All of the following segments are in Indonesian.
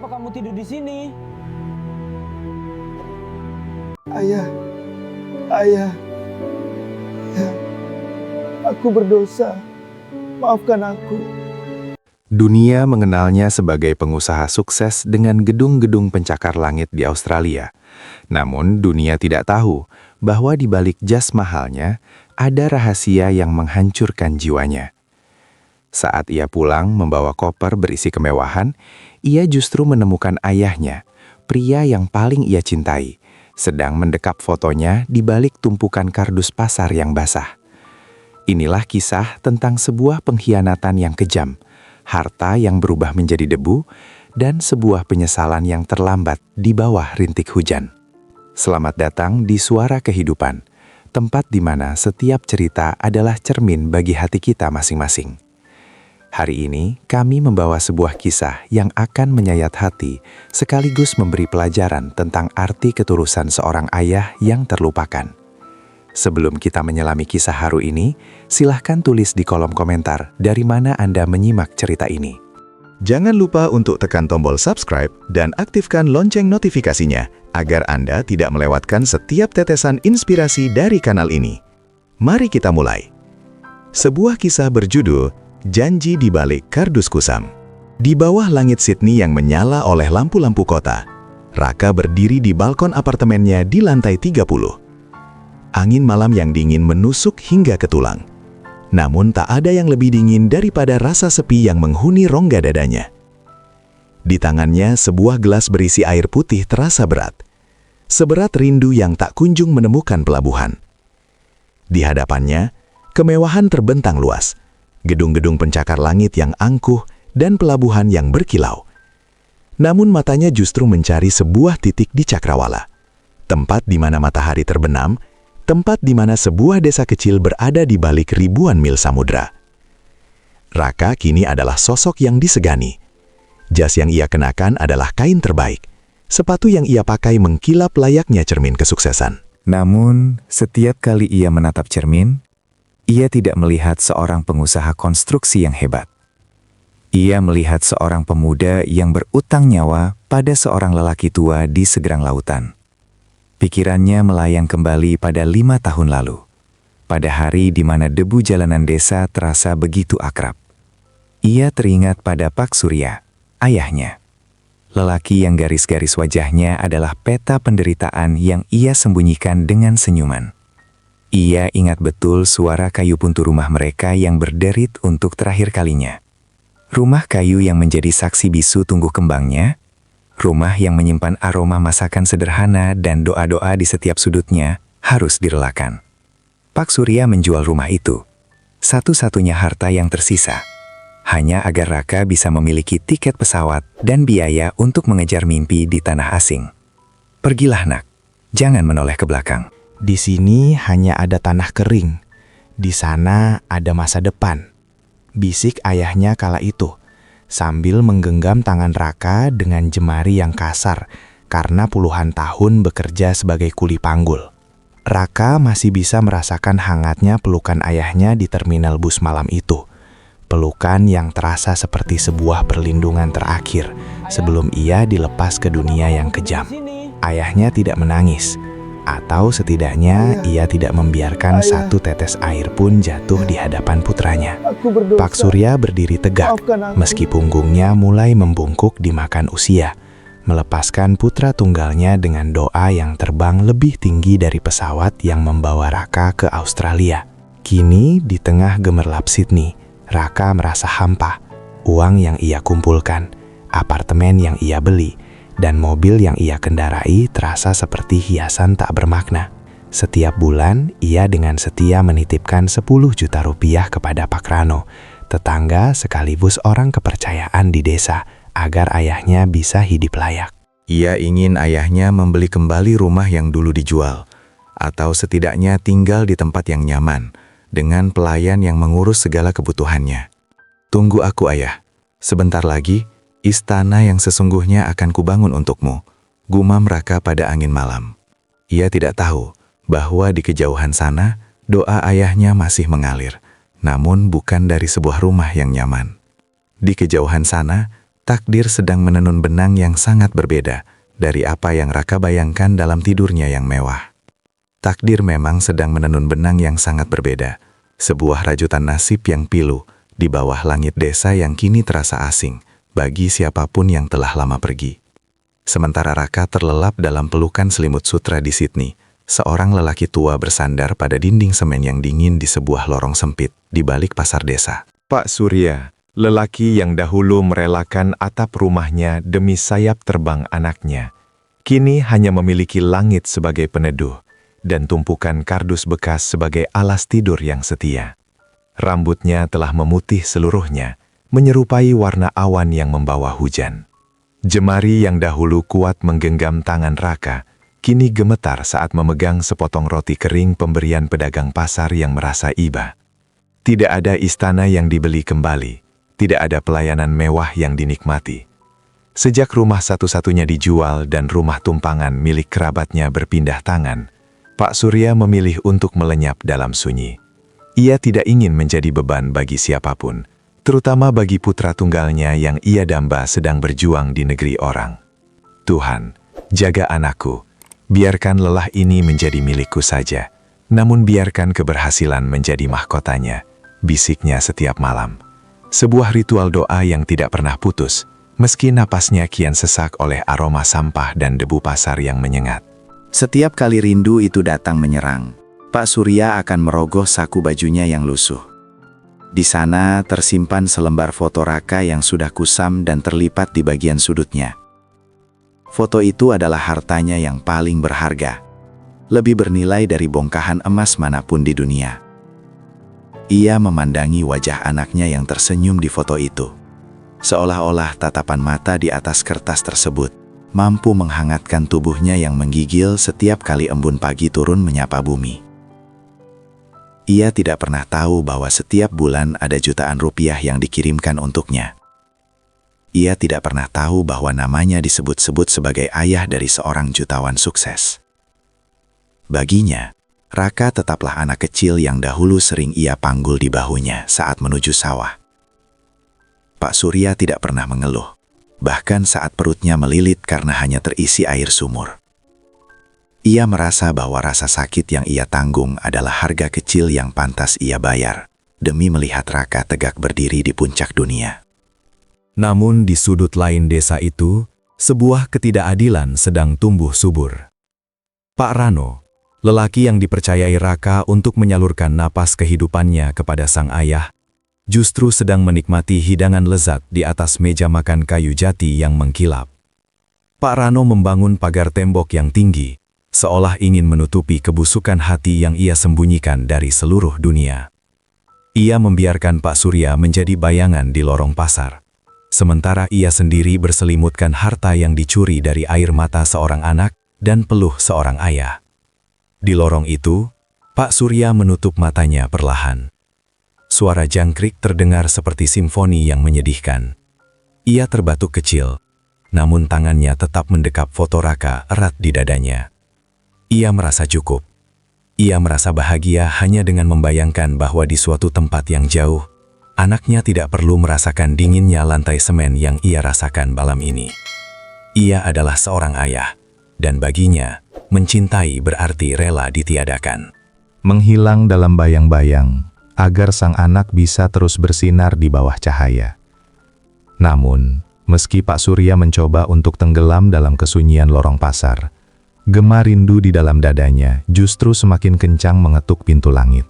Kenapa kamu tidur di sini? Ayah, ayah, ya, aku berdosa. Maafkan aku. Dunia mengenalnya sebagai pengusaha sukses dengan gedung-gedung pencakar langit di Australia. Namun, dunia tidak tahu bahwa di balik jas mahalnya ada rahasia yang menghancurkan jiwanya. Saat ia pulang membawa koper berisi kemewahan, ia justru menemukan ayahnya, pria yang paling ia cintai, sedang mendekap fotonya di balik tumpukan kardus pasar yang basah. Inilah kisah tentang sebuah pengkhianatan yang kejam, harta yang berubah menjadi debu, dan sebuah penyesalan yang terlambat di bawah rintik hujan. Selamat datang di Suara Kehidupan, tempat di mana setiap cerita adalah cermin bagi hati kita masing-masing. Hari ini, kami membawa sebuah kisah yang akan menyayat hati, sekaligus memberi pelajaran tentang arti ketulusan seorang ayah yang terlupakan. Sebelum kita menyelami kisah haru ini, silahkan tulis di kolom komentar dari mana Anda menyimak cerita ini. Jangan lupa untuk tekan tombol subscribe dan aktifkan lonceng notifikasinya agar Anda tidak melewatkan setiap tetesan inspirasi dari kanal ini. Mari kita mulai. Sebuah kisah berjudul Janji di Balik Kardus Kusam. Di bawah langit Sydney yang menyala oleh lampu-lampu kota, Raka berdiri di balkon apartemennya di lantai 30. Angin malam yang dingin menusuk hingga ke tulang. Namun tak ada yang lebih dingin daripada rasa sepi yang menghuni rongga dadanya. Di tangannya sebuah gelas berisi air putih terasa berat. Seberat rindu yang tak kunjung menemukan pelabuhan. Di hadapannya, kemewahan terbentang luas. Gedung-gedung pencakar langit yang angkuh dan pelabuhan yang berkilau. Namun matanya justru mencari sebuah titik di cakrawala. Tempat di mana matahari terbenam, tempat di mana sebuah desa kecil berada di balik ribuan mil samudra. Raka kini adalah sosok yang disegani. Jas yang ia kenakan adalah kain terbaik. Sepatu yang ia pakai mengkilap layaknya cermin kesuksesan. Namun, setiap kali ia menatap cermin, ia tidak melihat seorang pengusaha konstruksi yang hebat. Ia melihat seorang pemuda yang berutang nyawa pada seorang lelaki tua di seberang lautan. Pikirannya melayang kembali pada 5 tahun lalu, pada hari di mana debu jalanan desa terasa begitu akrab. Ia teringat pada Pak Surya, ayahnya. Lelaki yang garis-garis wajahnya adalah peta penderitaan yang ia sembunyikan dengan senyuman. Ia ingat betul suara kayu puntu rumah mereka yang berderit untuk terakhir kalinya. Rumah kayu yang menjadi saksi bisu tumbuh kembangnya, rumah yang menyimpan aroma masakan sederhana dan doa-doa di setiap sudutnya harus direlakan. Pak Surya menjual rumah itu, satu-satunya harta yang tersisa, hanya agar Raka bisa memiliki tiket pesawat dan biaya untuk mengejar mimpi di tanah asing. Pergilah nak, jangan menoleh ke belakang. Di sini hanya ada tanah kering, di sana ada masa depan, bisik ayahnya kala itu, sambil menggenggam tangan Raka dengan jemari yang kasar karena puluhan tahun bekerja sebagai kuli panggul. Raka masih bisa merasakan hangatnya pelukan ayahnya di terminal bus malam itu. Pelukan yang terasa seperti sebuah perlindungan terakhir sebelum ia dilepas ke dunia yang kejam. Ayahnya tidak menangis, atau setidaknya ia tidak membiarkan satu tetes air pun jatuh di hadapan putranya. Pak Surya berdiri tegak, meski punggungnya mulai membungkuk dimakan usia, melepaskan putra tunggalnya dengan doa yang terbang lebih tinggi dari pesawat yang membawa Raka ke Australia. Kini, di tengah gemerlap Sydney, Raka merasa hampa. Uang yang ia kumpulkan, apartemen yang ia beli, dan mobil yang ia kendarai terasa seperti hiasan tak bermakna. Setiap bulan, ia dengan setia menitipkan 10 juta rupiah kepada Pak Rano, tetangga sekaligus orang kepercayaan di desa, agar ayahnya bisa hidup layak. Ia ingin ayahnya membeli kembali rumah yang dulu dijual, atau setidaknya tinggal di tempat yang nyaman, dengan pelayan yang mengurus segala kebutuhannya. Tunggu aku ayah, sebentar lagi, istana yang sesungguhnya akan kubangun untukmu, gumam Raka pada angin malam. Ia tidak tahu bahwa di kejauhan sana, doa ayahnya masih mengalir, namun bukan dari sebuah rumah yang nyaman. Di kejauhan sana, Takdir sedang menenun benang yang sangat berbeda dari apa yang Raka bayangkan dalam tidurnya yang mewah. Takdir memang sedang menenun benang yang sangat berbeda, sebuah rajutan nasib yang pilu di bawah langit desa yang kini terasa asing bagi siapapun yang telah lama pergi. Sementara Raka terlelap dalam pelukan selimut sutra di Sydney, seorang lelaki tua bersandar pada dinding semen yang dingin di sebuah lorong sempit di balik pasar desa. Pak Surya, lelaki yang dahulu merelakan atap rumahnya demi sayap terbang anaknya, kini hanya memiliki langit sebagai peneduh dan tumpukan kardus bekas sebagai alas tidur yang setia. Rambutnya telah memutih seluruhnya, menyerupai warna awan yang membawa hujan. Jemari yang dahulu kuat menggenggam tangan Raka, kini gemetar saat memegang sepotong roti kering pemberian pedagang pasar yang merasa iba. Tidak ada istana yang dibeli kembali, tidak ada pelayanan mewah yang dinikmati. Sejak rumah satu-satunya dijual dan rumah tumpangan milik kerabatnya berpindah tangan, Pak Surya memilih untuk melenyap dalam sunyi. Ia tidak ingin menjadi beban bagi siapapun, terutama bagi putra tunggalnya yang ia damba sedang berjuang di negeri orang. Tuhan, jaga anakku, biarkan lelah ini menjadi milikku saja, namun biarkan keberhasilan menjadi mahkotanya, bisiknya setiap malam. Sebuah ritual doa yang tidak pernah putus, meski napasnya kian sesak oleh aroma sampah dan debu pasar yang menyengat. Setiap kali rindu itu datang menyerang, Pak Surya akan merogoh saku bajunya yang lusuh. Di sana tersimpan selembar foto Raka yang sudah kusam dan terlipat di bagian sudutnya. Foto itu adalah hartanya yang paling berharga, lebih bernilai dari bongkahan emas manapun di dunia. Ia memandangi wajah anaknya yang tersenyum di foto itu. Seolah-olah tatapan mata di atas kertas tersebut mampu menghangatkan tubuhnya yang menggigil setiap kali embun pagi turun menyapa bumi. Ia tidak pernah tahu bahwa setiap bulan ada jutaan rupiah yang dikirimkan untuknya. Ia tidak pernah tahu bahwa namanya disebut-sebut sebagai ayah dari seorang jutawan sukses. Baginya, Raka tetaplah anak kecil yang dahulu sering ia panggul di bahunya saat menuju sawah. Pak Surya tidak pernah mengeluh, bahkan saat perutnya melilit karena hanya terisi air sumur. Ia merasa bahwa rasa sakit yang ia tanggung adalah harga kecil yang pantas ia bayar demi melihat Raka tegak berdiri di puncak dunia. Namun di sudut lain desa itu, sebuah ketidakadilan sedang tumbuh subur. Pak Rano, lelaki yang dipercayai Raka untuk menyalurkan napas kehidupannya kepada sang ayah, justru sedang menikmati hidangan lezat di atas meja makan kayu jati yang mengkilap. Pak Rano membangun pagar tembok yang tinggi, seolah ingin menutupi kebusukan hati yang ia sembunyikan dari seluruh dunia. Ia membiarkan Pak Surya menjadi bayangan di lorong pasar, sementara ia sendiri berselimutkan harta yang dicuri dari air mata seorang anak dan peluh seorang ayah. Di lorong itu, Pak Surya menutup matanya perlahan. Suara jangkrik terdengar seperti simfoni yang menyedihkan. Ia terbatuk kecil, namun tangannya tetap mendekap foto Raka erat di dadanya. Ia merasa cukup. Ia merasa bahagia hanya dengan membayangkan bahwa di suatu tempat yang jauh, anaknya tidak perlu merasakan dinginnya lantai semen yang ia rasakan malam ini. Ia adalah seorang ayah, dan baginya, mencintai berarti rela ditiadakan. Menghilang dalam bayang-bayang, agar sang anak bisa terus bersinar di bawah cahaya. Namun, meski Pak Surya mencoba untuk tenggelam dalam kesunyian lorong pasar, gema rindu di dalam dadanya justru semakin kencang mengetuk pintu langit.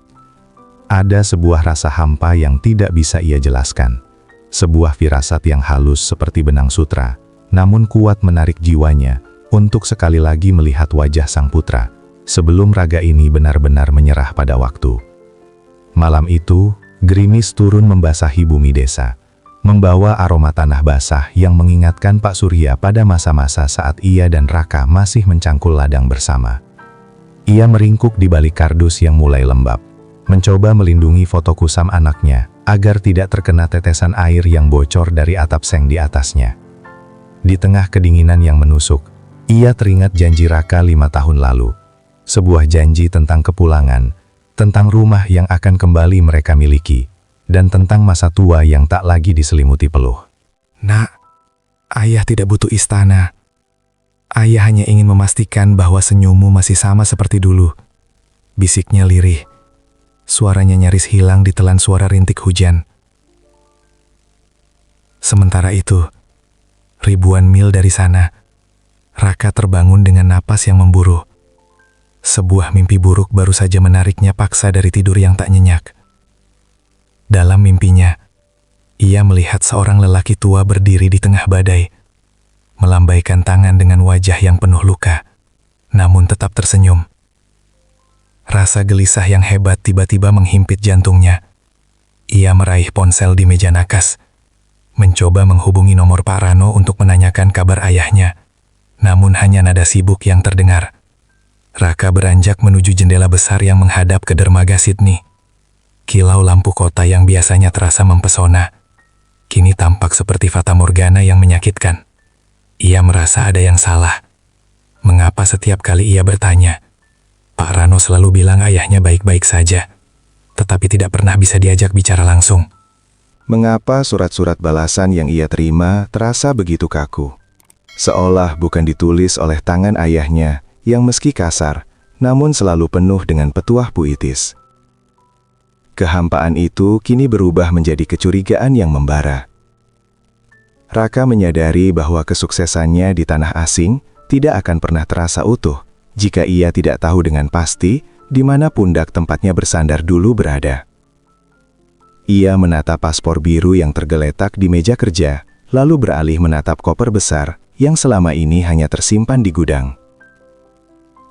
Ada sebuah rasa hampa yang tidak bisa ia jelaskan. Sebuah firasat yang halus seperti benang sutra, namun kuat menarik jiwanya untuk sekali lagi melihat wajah sang putra, sebelum raga ini benar-benar menyerah pada waktu. Malam itu, gerimis turun membasahi bumi desa, membawa aroma tanah basah yang mengingatkan Pak Surya pada masa-masa saat ia dan Raka masih mencangkul ladang bersama. Ia meringkuk di balik kardus yang mulai lembab, mencoba melindungi foto kusam anaknya agar tidak terkena tetesan air yang bocor dari atap seng di atasnya. Di tengah kedinginan yang menusuk, ia teringat janji Raka 5 tahun lalu, sebuah janji tentang kepulangan, tentang rumah yang akan kembali mereka miliki, dan tentang masa tua yang tak lagi diselimuti peluh. Nak, Ayah tidak butuh istana. Ayah hanya ingin memastikan bahwa senyummu masih sama seperti dulu. Bisiknya lirih. Suaranya nyaris hilang ditelan suara rintik hujan. Sementara itu, ribuan mil dari sana, Raka terbangun dengan napas yang memburu. Sebuah mimpi buruk baru saja menariknya paksa dari tidur yang tak nyenyak. Dalam mimpinya, ia melihat seorang lelaki tua berdiri di tengah badai, melambaikan tangan dengan wajah yang penuh luka, namun tetap tersenyum. Rasa gelisah yang hebat tiba-tiba menghimpit jantungnya. Ia meraih ponsel di meja nakas, mencoba menghubungi nomor Pak Rano untuk menanyakan kabar ayahnya, namun hanya nada sibuk yang terdengar. Raka beranjak menuju jendela besar yang menghadap ke dermaga Sydney. Kilau lampu kota yang biasanya terasa mempesona, kini tampak seperti fata morgana yang menyakitkan. Ia merasa ada yang salah. Mengapa setiap kali ia bertanya, Pak Rano selalu bilang ayahnya baik-baik saja, tetapi tidak pernah bisa diajak bicara langsung. Mengapa surat-surat balasan yang ia terima terasa begitu kaku? Seolah bukan ditulis oleh tangan ayahnya yang meski kasar, namun selalu penuh dengan petuah puitis. Kehampaan itu kini berubah menjadi kecurigaan yang membara. Raka menyadari bahwa kesuksesannya di tanah asing tidak akan pernah terasa utuh jika ia tidak tahu dengan pasti di mana pundak tempatnya bersandar dulu berada. Ia menatap paspor biru yang tergeletak di meja kerja, lalu beralih menatap koper besar yang selama ini hanya tersimpan di gudang.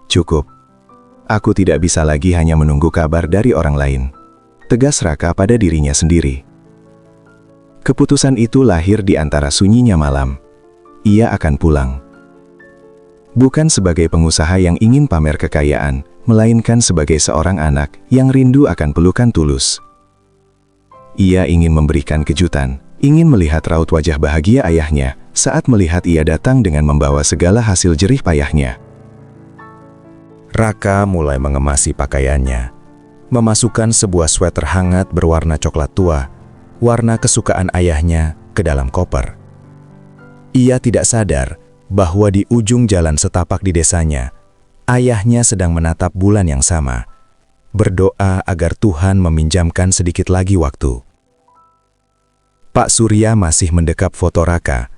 Cukup. Aku tidak bisa lagi hanya menunggu kabar dari orang lain. Tegas Raka pada dirinya sendiri. Keputusan itu lahir di antara sunyinya malam. Ia akan pulang. Bukan sebagai pengusaha yang ingin pamer kekayaan, melainkan sebagai seorang anak yang rindu akan pelukan tulus. Ia ingin memberikan kejutan, ingin melihat raut wajah bahagia ayahnya saat melihat ia datang dengan membawa segala hasil jerih payahnya. Raka mulai mengemasi pakaiannya, memasukkan sebuah sweater hangat berwarna coklat tua, warna kesukaan ayahnya, ke dalam koper. Ia tidak sadar bahwa di ujung jalan setapak di desanya, ayahnya sedang menatap bulan yang sama, berdoa agar Tuhan meminjamkan sedikit lagi waktu. Pak Surya masih mendekap foto Raka,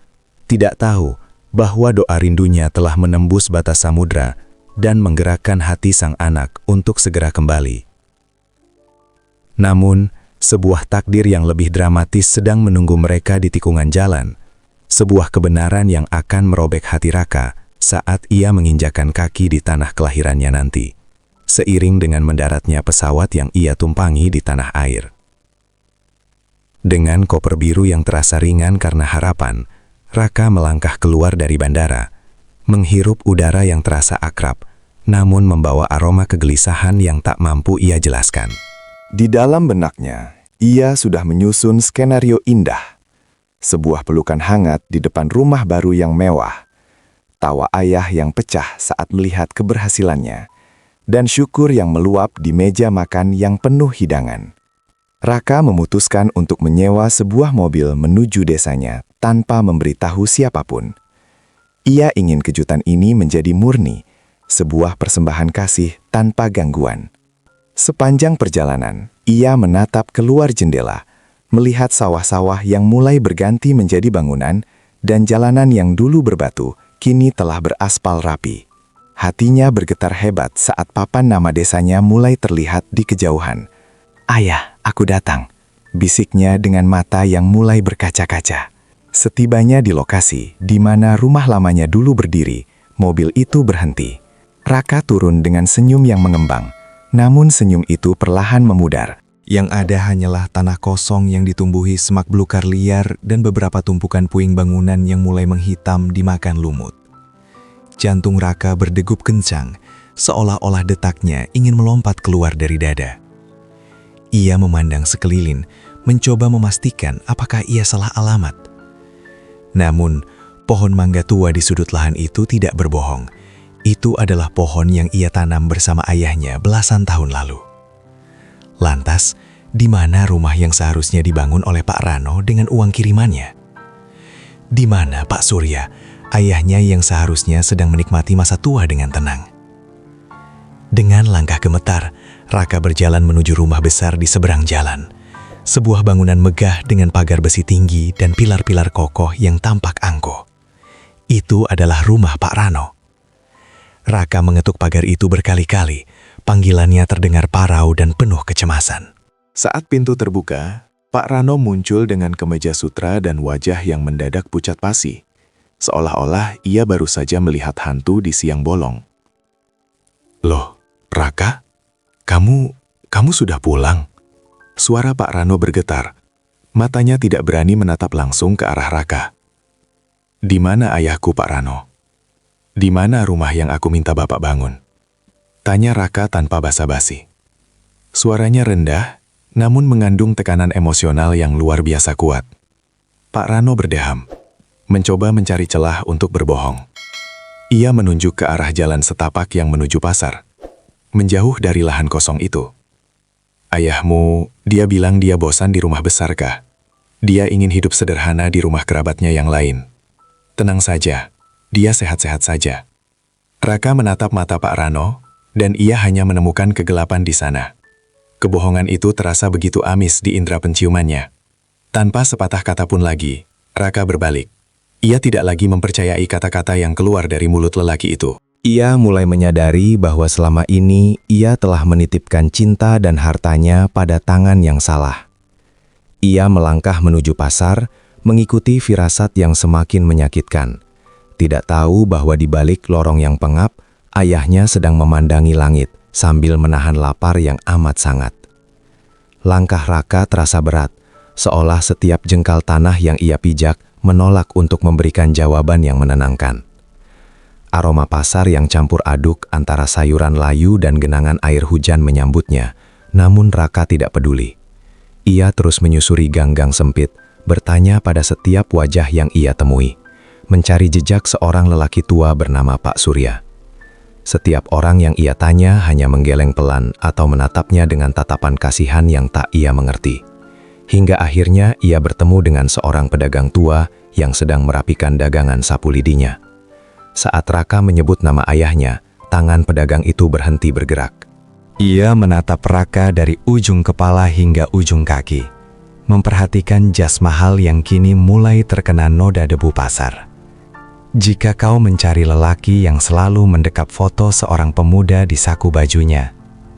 tidak tahu bahwa doa rindunya telah menembus batas samudra dan menggerakkan hati sang anak untuk segera kembali. Namun, sebuah takdir yang lebih dramatis sedang menunggu mereka di tikungan jalan, sebuah kebenaran yang akan merobek hati Raka saat ia menginjakan kaki di tanah kelahirannya nanti, seiring dengan mendaratnya pesawat yang ia tumpangi di tanah air. Dengan koper biru yang terasa ringan karena harapan, Raka melangkah keluar dari bandara, menghirup udara yang terasa akrab, namun membawa aroma kegelisahan yang tak mampu ia jelaskan. Di dalam benaknya, ia sudah menyusun skenario indah. Sebuah pelukan hangat di depan rumah baru yang mewah, tawa ayah yang pecah saat melihat keberhasilannya, dan syukur yang meluap di meja makan yang penuh hidangan. Raka memutuskan untuk menyewa sebuah mobil menuju desanya tanpa memberitahu siapapun. Ia ingin kejutan ini menjadi murni, sebuah persembahan kasih tanpa gangguan. Sepanjang perjalanan, ia menatap keluar jendela, melihat sawah-sawah yang mulai berganti menjadi bangunan dan jalanan yang dulu berbatu kini telah beraspal rapi. Hatinya bergetar hebat saat papan nama desanya mulai terlihat di kejauhan. "Ayah, aku datang," bisiknya dengan mata yang mulai berkaca-kaca. Setibanya di lokasi di mana rumah lamanya dulu berdiri, mobil itu berhenti. Raka turun dengan senyum yang mengembang, namun senyum itu perlahan memudar. Yang ada hanyalah tanah kosong yang ditumbuhi semak belukar liar dan beberapa tumpukan puing bangunan yang mulai menghitam dimakan lumut. Jantung Raka berdegup kencang, seolah-olah detaknya ingin melompat keluar dari dada. Ia memandang sekeliling, mencoba memastikan apakah ia salah alamat. Namun, pohon mangga tua di sudut lahan itu tidak berbohong. Itu adalah pohon yang ia tanam bersama ayahnya belasan tahun lalu. Lantas, di mana rumah yang seharusnya dibangun oleh Pak Rano dengan uang kirimannya? Di mana Pak Surya, ayahnya yang seharusnya sedang menikmati masa tua dengan tenang? Dengan langkah gemetar, Raka berjalan menuju rumah besar di seberang jalan. Sebuah bangunan megah dengan pagar besi tinggi dan pilar-pilar kokoh yang tampak angkuh. Itu adalah rumah Pak Rano. Raka mengetuk pagar itu berkali-kali. Panggilannya terdengar parau dan penuh kecemasan. Saat pintu terbuka, Pak Rano muncul dengan kemeja sutra dan wajah yang mendadak pucat pasi. Seolah-olah ia baru saja melihat hantu di siang bolong. "Loh, Raka? Kamu sudah pulang?" Suara Pak Rano bergetar. Matanya tidak berani menatap langsung ke arah Raka. "Di mana ayahku, Pak Rano? Di mana rumah yang aku minta Bapak bangun?" Tanya Raka tanpa basa-basi. Suaranya rendah, namun mengandung tekanan emosional yang luar biasa kuat. Pak Rano berdeham, mencoba mencari celah untuk berbohong. Ia menunjuk ke arah jalan setapak yang menuju pasar, menjauh dari lahan kosong itu. "Ayahmu, dia bilang dia bosan di rumah besar kah? Dia ingin hidup sederhana di rumah kerabatnya yang lain. Tenang saja, dia sehat-sehat saja." Raka menatap mata Pak Rano, dan ia hanya menemukan kegelapan di sana. Kebohongan itu terasa begitu amis di indera penciumannya. Tanpa sepatah kata pun lagi, Raka berbalik. Ia tidak lagi mempercayai kata-kata yang keluar dari mulut lelaki itu. Ia mulai menyadari bahwa selama ini ia telah menitipkan cinta dan hartanya pada tangan yang salah. Ia melangkah menuju pasar, mengikuti firasat yang semakin menyakitkan. Tidak tahu bahwa di balik lorong yang pengap, ayahnya sedang memandangi langit sambil menahan lapar yang amat sangat. Langkah Raka terasa berat, seolah setiap jengkal tanah yang ia pijak menolak untuk memberikan jawaban yang menenangkan. Aroma pasar yang campur aduk antara sayuran layu dan genangan air hujan menyambutnya, namun Raka tidak peduli. Ia terus menyusuri gang-gang sempit, bertanya pada setiap wajah yang ia temui, mencari jejak seorang lelaki tua bernama Pak Surya. Setiap orang yang ia tanya hanya menggeleng pelan atau menatapnya dengan tatapan kasihan yang tak ia mengerti. Hingga akhirnya ia bertemu dengan seorang pedagang tua yang sedang merapikan dagangan sapu lidinya. Saat Raka menyebut nama ayahnya, tangan pedagang itu berhenti bergerak. Ia menatap Raka dari ujung kepala hingga ujung kaki, memperhatikan jas mahal yang kini mulai terkena noda debu pasar. "Jika kau mencari lelaki yang selalu mendekap foto seorang pemuda di saku bajunya,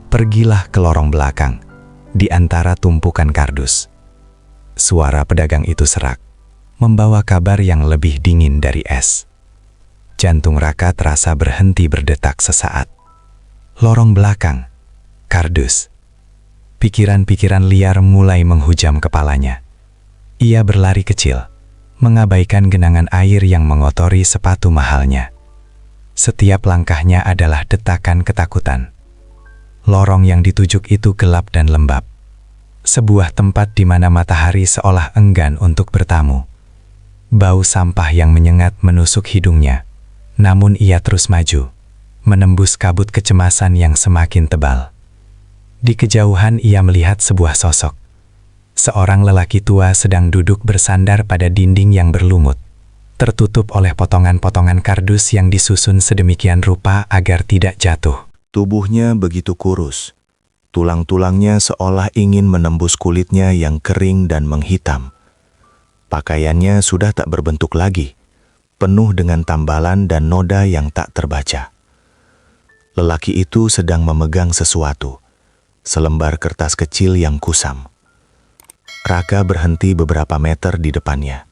pergilah ke lorong belakang, di antara tumpukan kardus." Suara pedagang itu serak, membawa kabar yang lebih dingin dari es. Jantung Raka terasa berhenti berdetak sesaat. Lorong belakang, kardus. Pikiran-pikiran liar mulai menghujam kepalanya. Ia berlari kecil, mengabaikan genangan air yang mengotori sepatu mahalnya. Setiap langkahnya adalah detakan ketakutan. Lorong yang ditujuk itu gelap dan lembab. Sebuah tempat di mana matahari seolah enggan untuk bertamu. Bau sampah yang menyengat menusuk hidungnya. Namun ia terus maju, menembus kabut kecemasan yang semakin tebal. Di kejauhan ia melihat sebuah sosok. Seorang lelaki tua sedang duduk bersandar pada dinding yang berlumut, tertutup oleh potongan-potongan kardus yang disusun sedemikian rupa agar tidak jatuh. Tubuhnya begitu kurus. Tulang-tulangnya seolah ingin menembus kulitnya yang kering dan menghitam. Pakaiannya sudah tak berbentuk lagi, penuh dengan tambalan dan noda yang tak terbaca. Lelaki itu sedang memegang sesuatu, selembar kertas kecil yang kusam. Raka berhenti beberapa meter di depannya.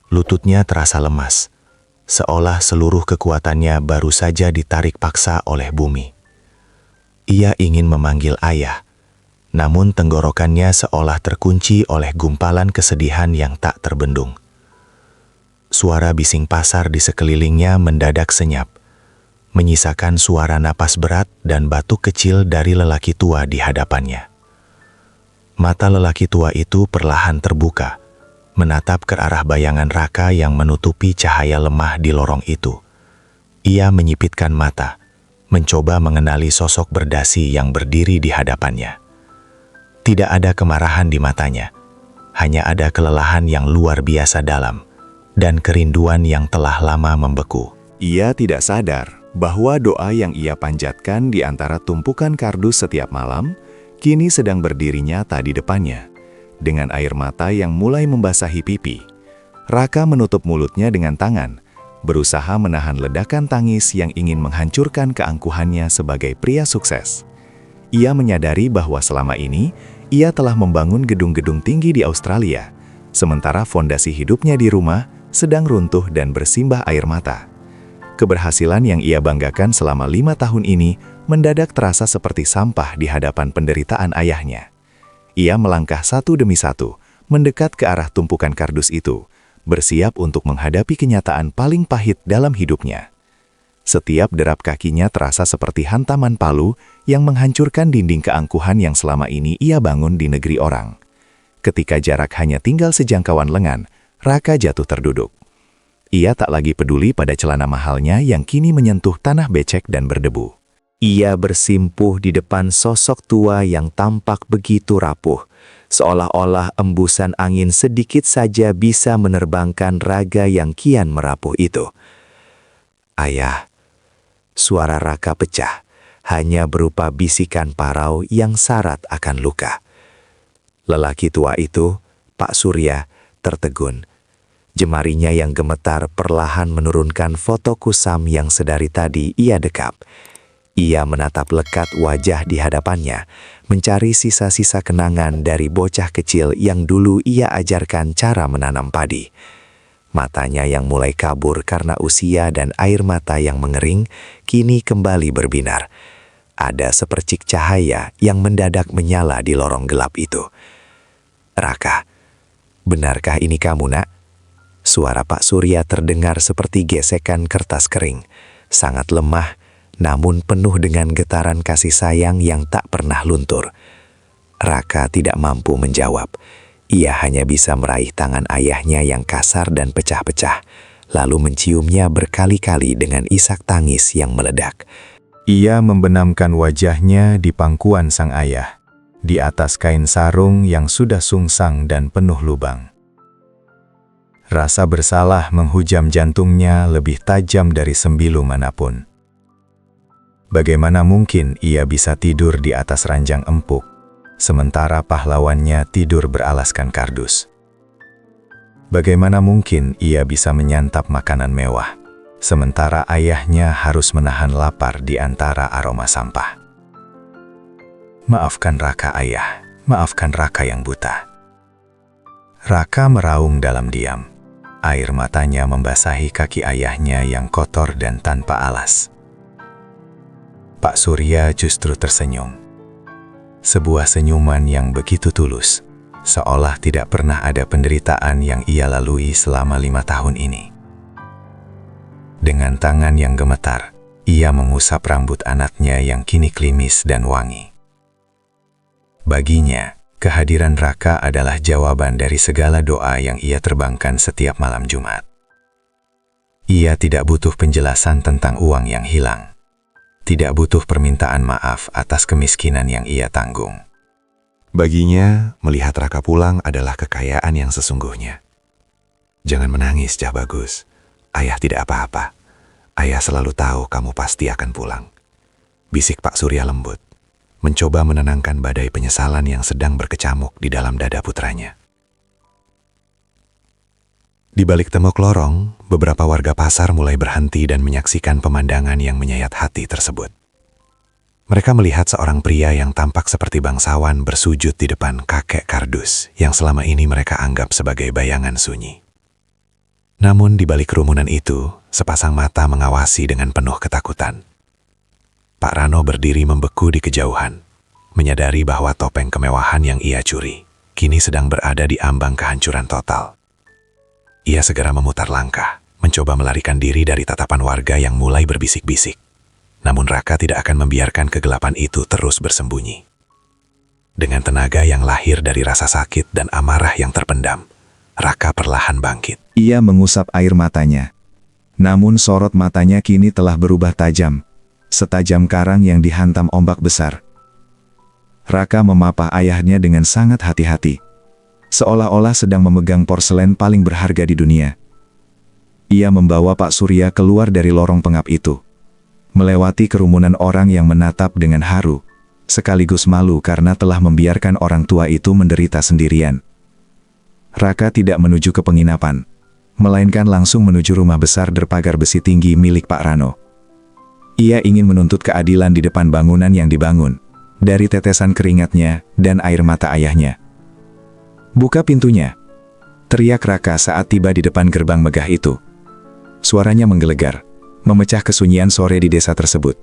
Lututnya terasa lemas, seolah seluruh kekuatannya baru saja ditarik paksa oleh bumi. Ia ingin memanggil ayah, namun tenggorokannya seolah terkunci oleh gumpalan kesedihan yang tak terbendung. Suara bising pasar di sekelilingnya mendadak senyap, menyisakan suara napas berat dan batuk kecil dari lelaki tua di hadapannya. Mata lelaki tua itu perlahan terbuka, menatap ke arah bayangan Raka yang menutupi cahaya lemah di lorong itu. Ia menyipitkan mata, mencoba mengenali sosok berdasi yang berdiri di hadapannya. Tidak ada kemarahan di matanya, hanya ada kelelahan yang luar biasa dalam, dan kerinduan yang telah lama membeku. Ia tidak sadar bahwa doa yang ia panjatkan di antara tumpukan kardus setiap malam kini sedang berdiri nyata di depannya. Dengan air mata yang mulai membasahi pipi, Raka menutup mulutnya dengan tangan, berusaha menahan ledakan tangis yang ingin menghancurkan keangkuhannya sebagai pria sukses. Ia menyadari bahwa selama ini ia telah membangun gedung-gedung tinggi di Australia, sementara fondasi hidupnya di rumah sedang runtuh dan bersimbah air mata. Keberhasilan yang ia banggakan selama 5 tahun ini mendadak terasa seperti sampah di hadapan penderitaan ayahnya. Ia melangkah satu demi satu, mendekat ke arah tumpukan kardus itu, bersiap untuk menghadapi kenyataan paling pahit dalam hidupnya. Setiap derap kakinya terasa seperti hantaman palu yang menghancurkan dinding keangkuhan yang selama ini ia bangun di negeri orang. Ketika jarak hanya tinggal sejangkauan lengan, Raka jatuh terduduk. Ia tak lagi peduli pada celana mahalnya yang kini menyentuh tanah becek dan berdebu. Ia bersimpuh di depan sosok tua yang tampak begitu rapuh, seolah-olah embusan angin sedikit saja bisa menerbangkan raga yang kian merapuh itu. "Ayah," suara Raka pecah, hanya berupa bisikan parau yang syarat akan luka. Lelaki tua itu, Pak Surya, tertegun. Jemarinya yang gemetar perlahan menurunkan foto kusam yang sedari tadi ia dekap. Ia menatap lekat wajah di hadapannya, mencari sisa-sisa kenangan dari bocah kecil yang dulu ia ajarkan cara menanam padi. Matanya yang mulai kabur karena usia dan air mata yang mengering, kini kembali berbinar. Ada sepercik cahaya yang mendadak menyala di lorong gelap itu. "Raka, benarkah ini kamu, Nak?" Suara Pak Surya terdengar seperti gesekan kertas kering, sangat lemah, namun penuh dengan getaran kasih sayang yang tak pernah luntur. Raka tidak mampu menjawab. Ia hanya bisa meraih tangan ayahnya yang kasar dan pecah-pecah, lalu menciumnya berkali-kali dengan isak tangis yang meledak. Ia membenamkan wajahnya di pangkuan sang ayah, di atas kain sarung yang sudah sungsang dan penuh lubang. Rasa bersalah menghujam jantungnya lebih tajam dari sembilu manapun. Bagaimana mungkin ia bisa tidur di atas ranjang empuk, sementara pahlawannya tidur beralaskan kardus? Bagaimana mungkin ia bisa menyantap makanan mewah, sementara ayahnya harus menahan lapar di antara aroma sampah? Maafkan Raka, ayah. Maafkan Raka yang buta. Raka meraung dalam diam. Air matanya membasahi kaki ayahnya yang kotor dan tanpa alas. Pak Surya justru tersenyum. Sebuah senyuman yang begitu tulus, seolah tidak pernah ada penderitaan yang ia lalui selama 5 tahun ini. Dengan tangan yang gemetar, ia mengusap rambut anaknya yang kini klimis dan wangi. Baginya, kehadiran Raka adalah jawaban dari segala doa yang ia terbangkan setiap malam Jumat. Ia tidak butuh penjelasan tentang uang yang hilang. Tidak butuh permintaan maaf atas kemiskinan yang ia tanggung. Baginya, melihat Raka pulang adalah kekayaan yang sesungguhnya. "Jangan menangis, Cah Bagus. Ayah tidak apa-apa. Ayah selalu tahu kamu pasti akan pulang," bisik Pak Surya lembut, mencoba menenangkan badai penyesalan yang sedang berkecamuk di dalam dada putranya. Di balik tembok lorong, beberapa warga pasar mulai berhenti dan menyaksikan pemandangan yang menyayat hati tersebut. Mereka melihat seorang pria yang tampak seperti bangsawan bersujud di depan kakek kardus yang selama ini mereka anggap sebagai bayangan sunyi. Namun di balik kerumunan itu, sepasang mata mengawasi dengan penuh ketakutan. Pak Rano berdiri membeku di kejauhan, menyadari bahwa topeng kemewahan yang ia curi kini sedang berada di ambang kehancuran total. Ia segera memutar langkah, mencoba melarikan diri dari tatapan warga yang mulai berbisik-bisik. Namun Raka tidak akan membiarkan kegelapan itu terus bersembunyi. Dengan tenaga yang lahir dari rasa sakit dan amarah yang terpendam, Raka perlahan bangkit. Ia mengusap air matanya. Namun sorot matanya kini telah berubah tajam, setajam karang yang dihantam ombak besar. Raka memapah ayahnya dengan sangat hati-hati, seolah-olah sedang memegang porselen paling berharga di dunia. Ia membawa Pak Surya keluar dari lorong pengap itu, melewati kerumunan orang yang menatap dengan haru, sekaligus malu karena telah membiarkan orang tua itu menderita sendirian. Raka tidak menuju ke penginapan, melainkan langsung menuju rumah besar berpagar besi tinggi milik Pak Rano. Ia ingin menuntut keadilan di depan bangunan yang dibangun, dari tetesan keringatnya dan air mata ayahnya. "Buka pintunya!" teriak Raka saat tiba di depan gerbang megah itu. Suaranya menggelegar, memecah kesunyian sore di desa tersebut.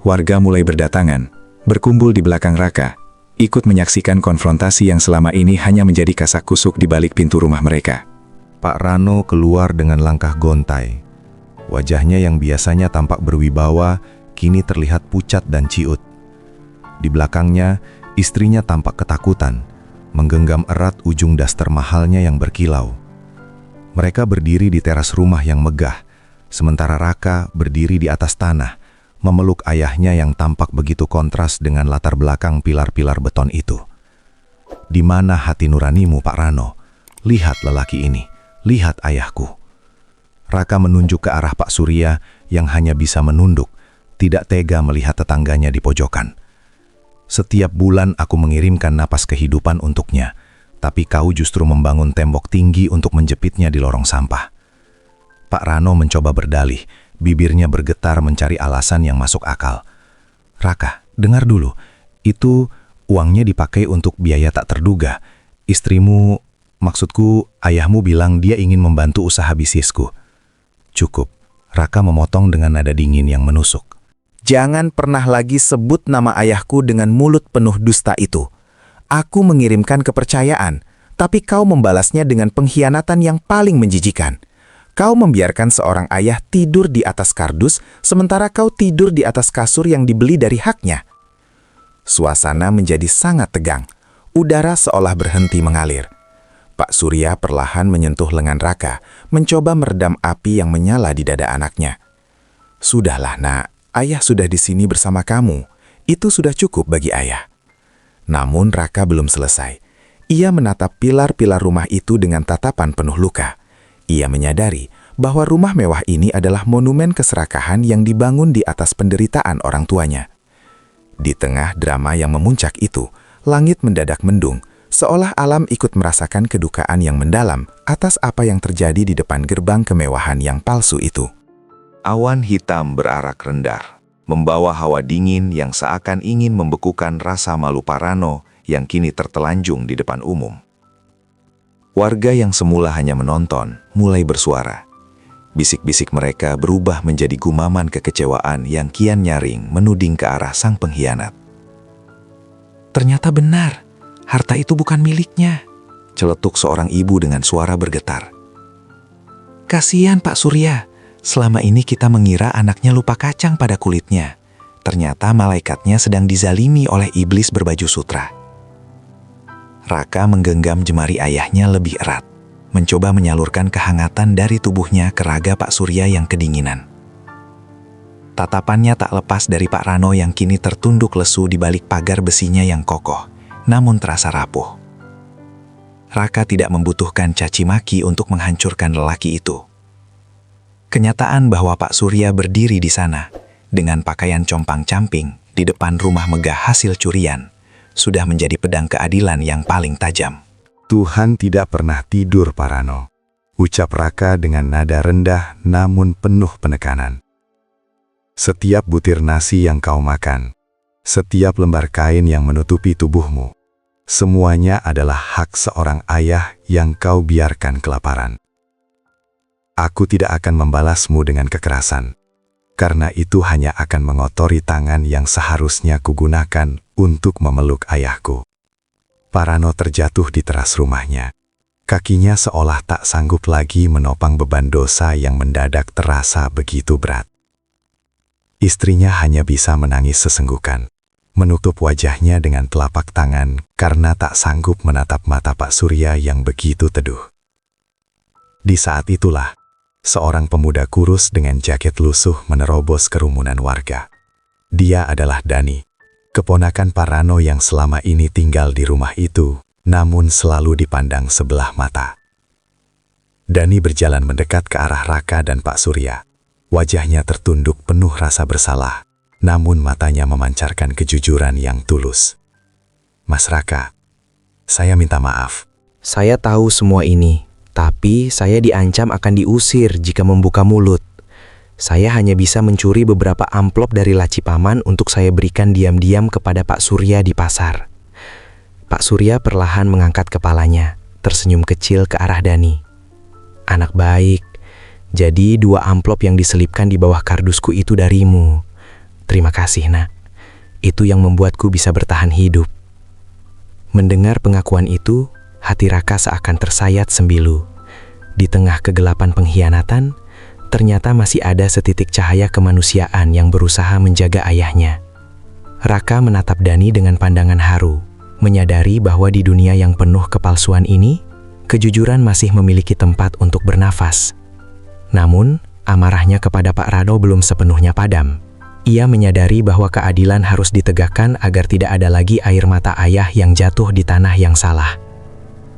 Warga mulai berdatangan, berkumpul di belakang Raka, ikut menyaksikan konfrontasi yang selama ini hanya menjadi kasak kusuk di balik pintu rumah mereka. Pak Rano keluar dengan langkah gontai. Wajahnya yang biasanya tampak berwibawa, kini terlihat pucat dan ciut. Di belakangnya, istrinya tampak ketakutan, menggenggam erat ujung daster mahalnya yang berkilau. Mereka berdiri di teras rumah yang megah, sementara Raka berdiri di atas tanah, memeluk ayahnya yang tampak begitu kontras dengan latar belakang pilar-pilar beton itu. "Di mana hati nuranimu, Pak Rano? Lihat lelaki ini, lihat ayahku." Raka menunjuk ke arah Pak Surya yang hanya bisa menunduk, tidak tega melihat tetangganya di pojokan. "Setiap bulan aku mengirimkan napas kehidupan untuknya, tapi kau justru membangun tembok tinggi untuk menjepitnya di lorong sampah." Pak Rano mencoba berdalih, bibirnya bergetar mencari alasan yang masuk akal. "Raka, dengar dulu, itu uangnya dipakai untuk biaya tak terduga. Istrimu, maksudku ayahmu bilang dia ingin membantu usaha bisnisku." "Cukup," Raka memotong dengan nada dingin yang menusuk. Jangan pernah lagi sebut nama ayahku dengan mulut penuh dusta itu. Aku mengirimkan kepercayaan, tapi kau membalasnya dengan pengkhianatan yang paling menjijikan. Kau membiarkan seorang ayah tidur di atas kardus, sementara kau tidur di atas kasur yang dibeli dari haknya. Suasana menjadi sangat tegang. Udara seolah berhenti mengalir. Pak Surya perlahan menyentuh lengan Raka, mencoba meredam api yang menyala di dada anaknya. "Sudahlah, Nak. Ayah sudah di sini bersama kamu. Itu sudah cukup bagi ayah." Namun Raka belum selesai. Ia menatap pilar-pilar rumah itu dengan tatapan penuh luka. Ia menyadari bahwa rumah mewah ini adalah monumen keserakahan yang dibangun di atas penderitaan orang tuanya. Di tengah drama yang memuncak itu, langit mendadak mendung, seolah alam ikut merasakan kedukaan yang mendalam atas apa yang terjadi di depan gerbang kemewahan yang palsu itu. Awan hitam berarak rendah, membawa hawa dingin yang seakan ingin membekukan rasa malu Pak Rano yang kini tertelanjung di depan umum. Warga yang semula hanya menonton mulai bersuara. Bisik-bisik mereka berubah menjadi gumaman kekecewaan yang kian nyaring menuding ke arah sang pengkhianat. Ternyata benar, harta itu bukan miliknya. Celetuk seorang ibu dengan suara bergetar. Kasihan Pak Surya, selama ini kita mengira anaknya lupa kacang pada kulitnya. Ternyata malaikatnya sedang dizalimi oleh iblis berbaju sutra. Raka menggenggam jemari ayahnya lebih erat, mencoba menyalurkan kehangatan dari tubuhnya ke raga Pak Surya yang kedinginan. Tatapannya tak lepas dari Pak Rano yang kini tertunduk lesu di balik pagar besinya yang kokoh, namun terasa rapuh. Raka tidak membutuhkan caci maki untuk menghancurkan lelaki itu. Kenyataan bahwa Pak Surya berdiri di sana, dengan pakaian compang-camping di depan rumah megah hasil curian, sudah menjadi pedang keadilan yang paling tajam. "Tuhan tidak pernah tidur, Pak Rano," ucap Raka dengan nada rendah namun penuh penekanan. "Setiap butir nasi yang kau makan, setiap lembar kain yang menutupi tubuhmu, semuanya adalah hak seorang ayah yang kau biarkan kelaparan. Aku tidak akan membalasmu dengan kekerasan, karena itu hanya akan mengotori tangan yang seharusnya kugunakan untuk memeluk ayahku." Pak Rano terjatuh di teras rumahnya. Kakinya seolah tak sanggup lagi menopang beban dosa yang mendadak terasa begitu berat. Istrinya hanya bisa menangis sesenggukan, menutup wajahnya dengan telapak tangan karena tak sanggup menatap mata Pak Surya yang begitu teduh. Di saat itulah, seorang pemuda kurus dengan jaket lusuh menerobos kerumunan warga. Dia adalah Dani, keponakan Pak Rano yang selama ini tinggal di rumah itu, namun selalu dipandang sebelah mata. Dani berjalan mendekat ke arah Raka dan Pak Surya. Wajahnya tertunduk penuh rasa bersalah, namun matanya memancarkan kejujuran yang tulus. Mas Raka, saya minta maaf. Saya tahu semua ini, tapi saya diancam akan diusir jika membuka mulut. Saya hanya bisa mencuri beberapa amplop dari laci paman untuk saya berikan diam-diam kepada Pak Surya di pasar. Pak Surya perlahan mengangkat kepalanya, tersenyum kecil ke arah Dani. Anak baik, jadi 2 amplop yang diselipkan di bawah kardusku itu darimu. Terima kasih, Nak. Itu yang membuatku bisa bertahan hidup. Mendengar pengakuan itu, hati Raka seakan tersayat sembilu. Di tengah kegelapan pengkhianatan, ternyata masih ada setitik cahaya kemanusiaan yang berusaha menjaga ayahnya. Raka menatap Dani dengan pandangan haru, menyadari bahwa di dunia yang penuh kepalsuan ini, kejujuran masih memiliki tempat untuk bernafas. Namun, amarahnya kepada Pak Rano belum sepenuhnya padam. Ia menyadari bahwa keadilan harus ditegakkan agar tidak ada lagi air mata ayah yang jatuh di tanah yang salah.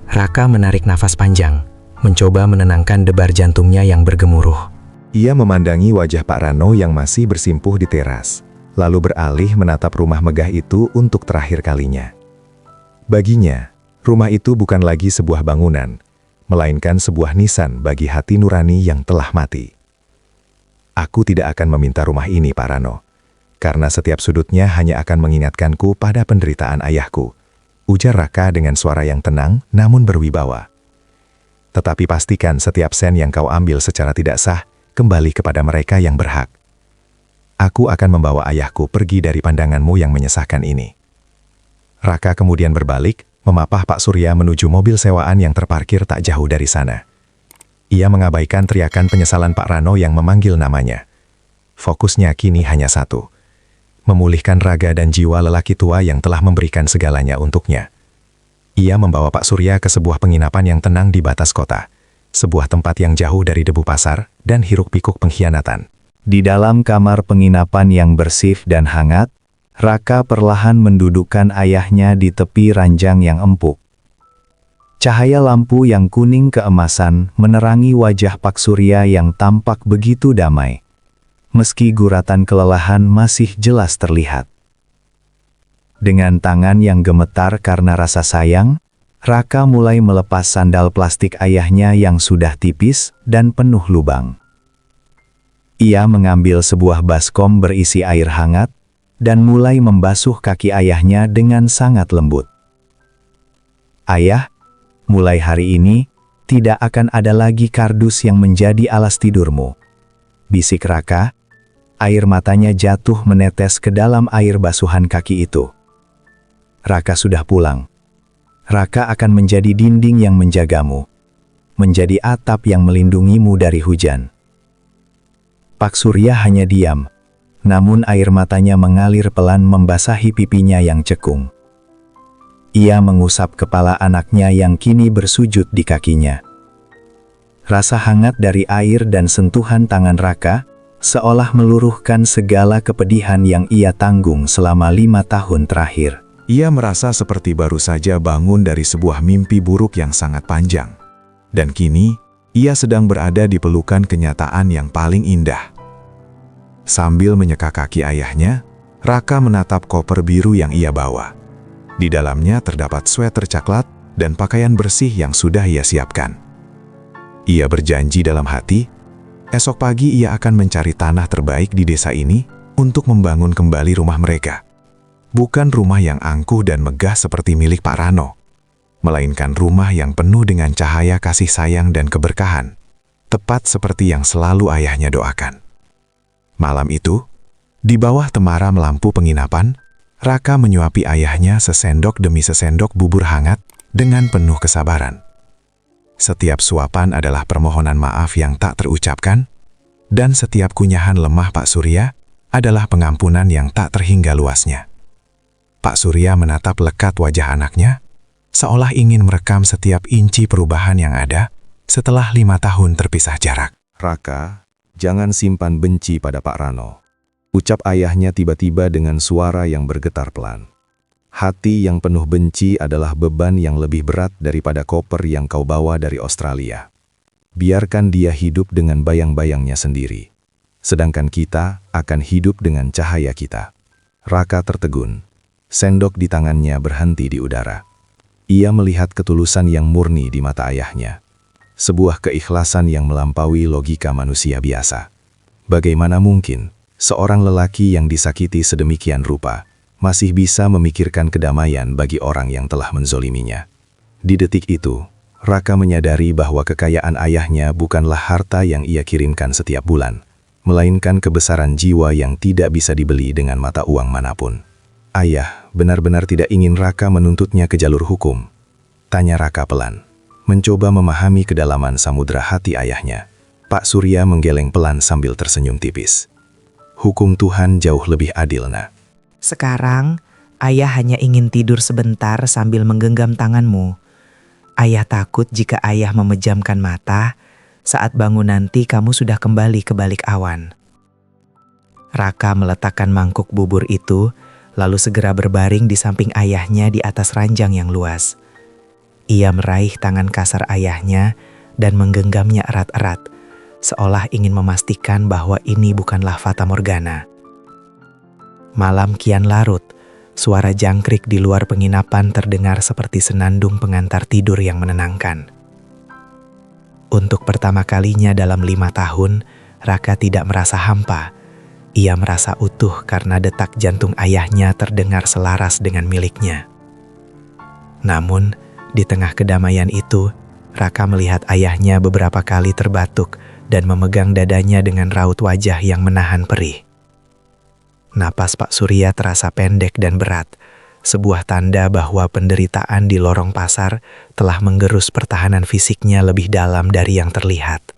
Raka menarik nafas panjang, mencoba menenangkan debar jantungnya yang bergemuruh. Ia memandangi wajah Pak Rano yang masih bersimpuh di teras, lalu beralih menatap rumah megah itu untuk terakhir kalinya. Baginya, rumah itu bukan lagi sebuah bangunan, melainkan sebuah nisan bagi hati nurani yang telah mati. Aku tidak akan meminta rumah ini, Pak Rano, karena setiap sudutnya hanya akan mengingatkanku pada penderitaan ayahku, ujar Raka dengan suara yang tenang namun berwibawa. Tetapi pastikan setiap sen yang kau ambil secara tidak sah kembali kepada mereka yang berhak. Aku akan membawa ayahku pergi dari pandanganmu yang menyesakkan ini. Raka kemudian berbalik, memapah Pak Surya menuju mobil sewaan yang terparkir tak jauh dari sana. Ia mengabaikan teriakan penyesalan Pak Rano yang memanggil namanya. Fokusnya kini hanya satu, memulihkan raga dan jiwa lelaki tua yang telah memberikan segalanya untuknya. Ia membawa Pak Surya ke sebuah penginapan yang tenang di batas kota, sebuah tempat yang jauh dari debu pasar dan hiruk-pikuk pengkhianatan. Di dalam kamar penginapan yang bersih dan hangat, Raka perlahan mendudukkan ayahnya di tepi ranjang yang empuk. Cahaya lampu yang kuning keemasan menerangi wajah Pak Surya yang tampak begitu damai, meski guratan kelelahan masih jelas terlihat. Dengan tangan yang gemetar karena rasa sayang, Raka mulai melepas sandal plastik ayahnya yang sudah tipis dan penuh lubang. Ia mengambil sebuah baskom berisi air hangat dan mulai membasuh kaki ayahnya dengan sangat lembut. Ayah, mulai hari ini, tidak akan ada lagi kardus yang menjadi alas tidurmu, bisik Raka. Air matanya jatuh menetes ke dalam air basuhan kaki itu. Raka sudah pulang. Raka akan menjadi dinding yang menjagamu, menjadi atap yang melindungimu dari hujan. Pak Surya hanya diam, namun air matanya mengalir pelan membasahi pipinya yang cekung. Ia mengusap kepala anaknya yang kini bersujud di kakinya. Rasa hangat dari air dan sentuhan tangan Raka seolah meluruhkan segala kepedihan yang ia tanggung selama 5 tahun terakhir. Ia merasa seperti baru saja bangun dari sebuah mimpi buruk yang sangat panjang. Dan kini, ia sedang berada di pelukan kenyataan yang paling indah. Sambil menyeka kaki ayahnya, Raka menatap koper biru yang ia bawa. Di dalamnya terdapat sweater coklat dan pakaian bersih yang sudah ia siapkan. Ia berjanji dalam hati, esok pagi ia akan mencari tanah terbaik di desa ini untuk membangun kembali rumah mereka. Bukan rumah yang angkuh dan megah seperti milik Pak Rano, melainkan rumah yang penuh dengan cahaya kasih sayang dan keberkahan, tepat seperti yang selalu ayahnya doakan. Malam itu, di bawah temaram lampu penginapan, Raka menyuapi ayahnya sesendok demi sesendok bubur hangat dengan penuh kesabaran. Setiap suapan adalah permohonan maaf yang tak terucapkan, dan setiap kunyahan lemah Pak Surya adalah pengampunan yang tak terhingga luasnya. Pak Surya menatap lekat wajah anaknya, seolah ingin merekam setiap inci perubahan yang ada setelah 5 tahun terpisah jarak. Raka, jangan simpan benci pada Pak Rano, ucap ayahnya tiba-tiba dengan suara yang bergetar pelan. Hati yang penuh benci adalah beban yang lebih berat daripada koper yang kau bawa dari Australia. biarkan dia hidup dengan bayang-bayangnya sendiri. Sedangkan kita akan hidup dengan cahaya kita. Raka tertegun. Sendok di tangannya berhenti di udara. Ia melihat ketulusan yang murni di mata ayahnya. Sebuah keikhlasan yang melampaui logika manusia biasa. Bagaimana mungkin seorang lelaki yang disakiti sedemikian rupa masih bisa memikirkan kedamaian bagi orang yang telah menzoliminya? Di detik itu, Raka menyadari bahwa kekayaan ayahnya bukanlah harta yang ia kirimkan setiap bulan, melainkan kebesaran jiwa yang tidak bisa dibeli dengan mata uang manapun. Ayah benar-benar tidak ingin Raka menuntutnya ke jalur hukum. Tanya Raka pelan, mencoba memahami kedalaman samudera hati ayahnya. Pak Surya menggeleng pelan sambil tersenyum tipis. Hukum Tuhan jauh lebih adil, Nak. Sekarang, ayah hanya ingin tidur sebentar sambil menggenggam tanganmu. Ayah takut jika ayah memejamkan mata, saat bangun nanti kamu sudah kembali ke balik awan. Raka meletakkan mangkuk bubur itu, lalu segera berbaring di samping ayahnya di atas ranjang yang luas. Ia meraih tangan kasar ayahnya dan menggenggamnya erat-erat, seolah ingin memastikan bahwa ini bukanlah fata morgana. Malam kian larut. Suara jangkrik di luar penginapan terdengar seperti senandung pengantar tidur yang menenangkan. Untuk pertama kalinya dalam 5 tahun, Raka tidak merasa hampa. Ia merasa utuh karena detak jantung ayahnya terdengar selaras dengan miliknya. Namun, di tengah kedamaian itu, Raka melihat ayahnya beberapa kali terbatuk dan memegang dadanya dengan raut wajah yang menahan perih. Napas Pak Surya terasa pendek dan berat, sebuah tanda bahwa penderitaan di lorong pasar telah menggerus pertahanan fisiknya lebih dalam dari yang terlihat.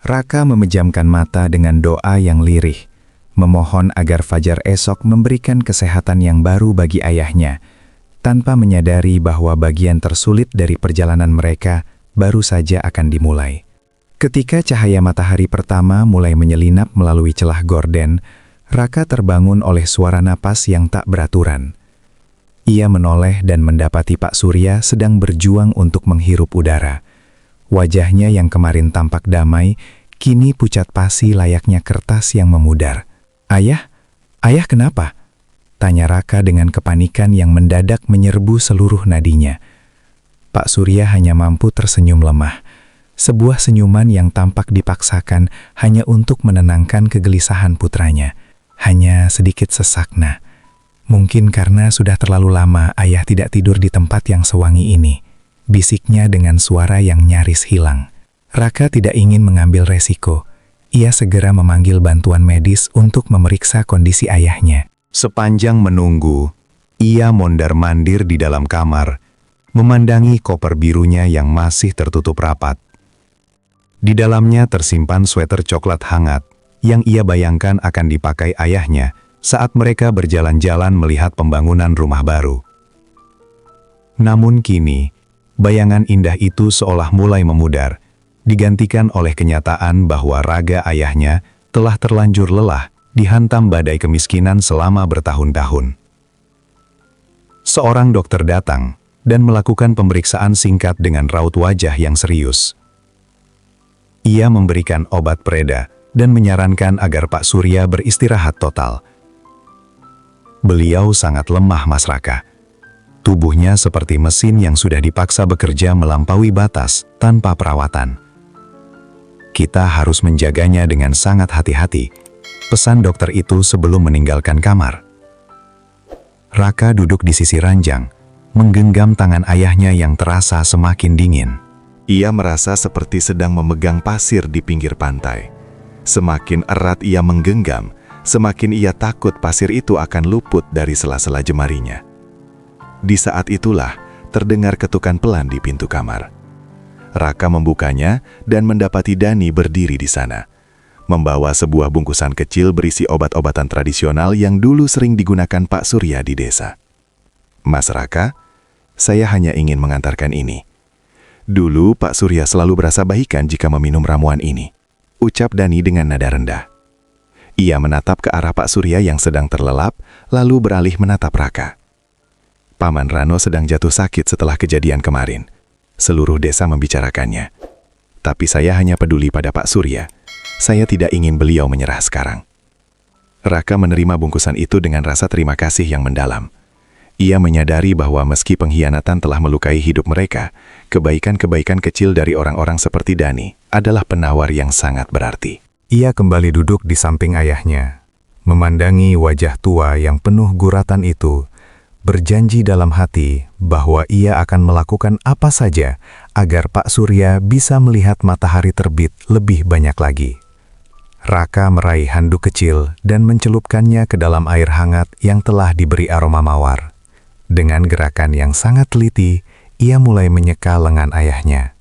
Raka memejamkan mata dengan doa yang lirih, memohon agar fajar esok memberikan kesehatan yang baru bagi ayahnya, tanpa menyadari bahwa bagian tersulit dari perjalanan mereka baru saja akan dimulai. Ketika cahaya matahari pertama mulai menyelinap melalui celah gorden, Raka terbangun oleh suara napas yang tak beraturan. Ia menoleh dan mendapati Pak Surya sedang berjuang untuk menghirup udara. Wajahnya yang kemarin tampak damai, kini pucat pasi layaknya kertas yang memudar. "Ayah? Ayah kenapa?" tanya Raka dengan kepanikan yang mendadak menyerbu seluruh nadinya. Pak Surya hanya mampu tersenyum lemah. Sebuah senyuman yang tampak dipaksakan hanya untuk menenangkan kegelisahan putranya. Hanya sedikit sesakna. Mungkin karena sudah terlalu lama ayah tidak tidur di tempat yang sewangi ini, bisiknya dengan suara yang nyaris hilang. Raka tidak ingin mengambil resiko. Ia segera memanggil bantuan medis untuk memeriksa kondisi ayahnya. Sepanjang menunggu, ia mondar-mandir di dalam kamar, memandangi koper birunya yang masih tertutup rapat. Di dalamnya tersimpan sweter coklat hangat yang ia bayangkan akan dipakai ayahnya saat mereka berjalan-jalan melihat pembangunan rumah baru. Namun kini, bayangan indah itu seolah mulai memudar, digantikan oleh kenyataan bahwa raga ayahnya telah terlanjur lelah dihantam badai kemiskinan selama bertahun-tahun. Seorang dokter datang dan melakukan pemeriksaan singkat dengan raut wajah yang serius. Ia memberikan obat pereda dan menyarankan agar Pak Surya beristirahat total. Beliau sangat lemah, Mas Raka. Tubuhnya seperti mesin yang sudah dipaksa bekerja melampaui batas tanpa perawatan. Kita harus menjaganya dengan sangat hati-hati, pesan dokter itu sebelum meninggalkan kamar. Raka duduk di sisi ranjang, menggenggam tangan ayahnya yang terasa semakin dingin. Ia merasa seperti sedang memegang pasir di pinggir pantai. Semakin erat ia menggenggam, semakin ia takut pasir itu akan luput dari sela-sela jemarinya. Di saat itulah terdengar ketukan pelan di pintu kamar. Raka membukanya dan mendapati Dani berdiri di sana, membawa sebuah bungkusan kecil berisi obat-obatan tradisional yang dulu sering digunakan Pak Surya di desa. "Mas Raka, saya hanya ingin mengantarkan ini. Dulu Pak Surya selalu berasa baikan jika meminum ramuan ini," ucap Dani dengan nada rendah. Ia menatap ke arah Pak Surya yang sedang terlelap, lalu beralih menatap Raka. Paman Rano sedang jatuh sakit setelah kejadian kemarin. Seluruh desa membicarakannya. Tapi saya hanya peduli pada Pak Surya. Saya tidak ingin beliau menyerah sekarang. Raka menerima bungkusan itu dengan rasa terima kasih yang mendalam. Ia menyadari bahwa meski pengkhianatan telah melukai hidup mereka, kebaikan-kebaikan kecil dari orang-orang seperti Dani adalah penawar yang sangat berarti. Ia kembali duduk di samping ayahnya, memandangi wajah tua yang penuh guratan itu, berjanji dalam hati bahwa ia akan melakukan apa saja agar Pak Surya bisa melihat matahari terbit lebih banyak lagi. Raka meraih handuk kecil dan mencelupkannya ke dalam air hangat yang telah diberi aroma mawar. Dengan gerakan yang sangat teliti, ia mulai menyeka lengan ayahnya,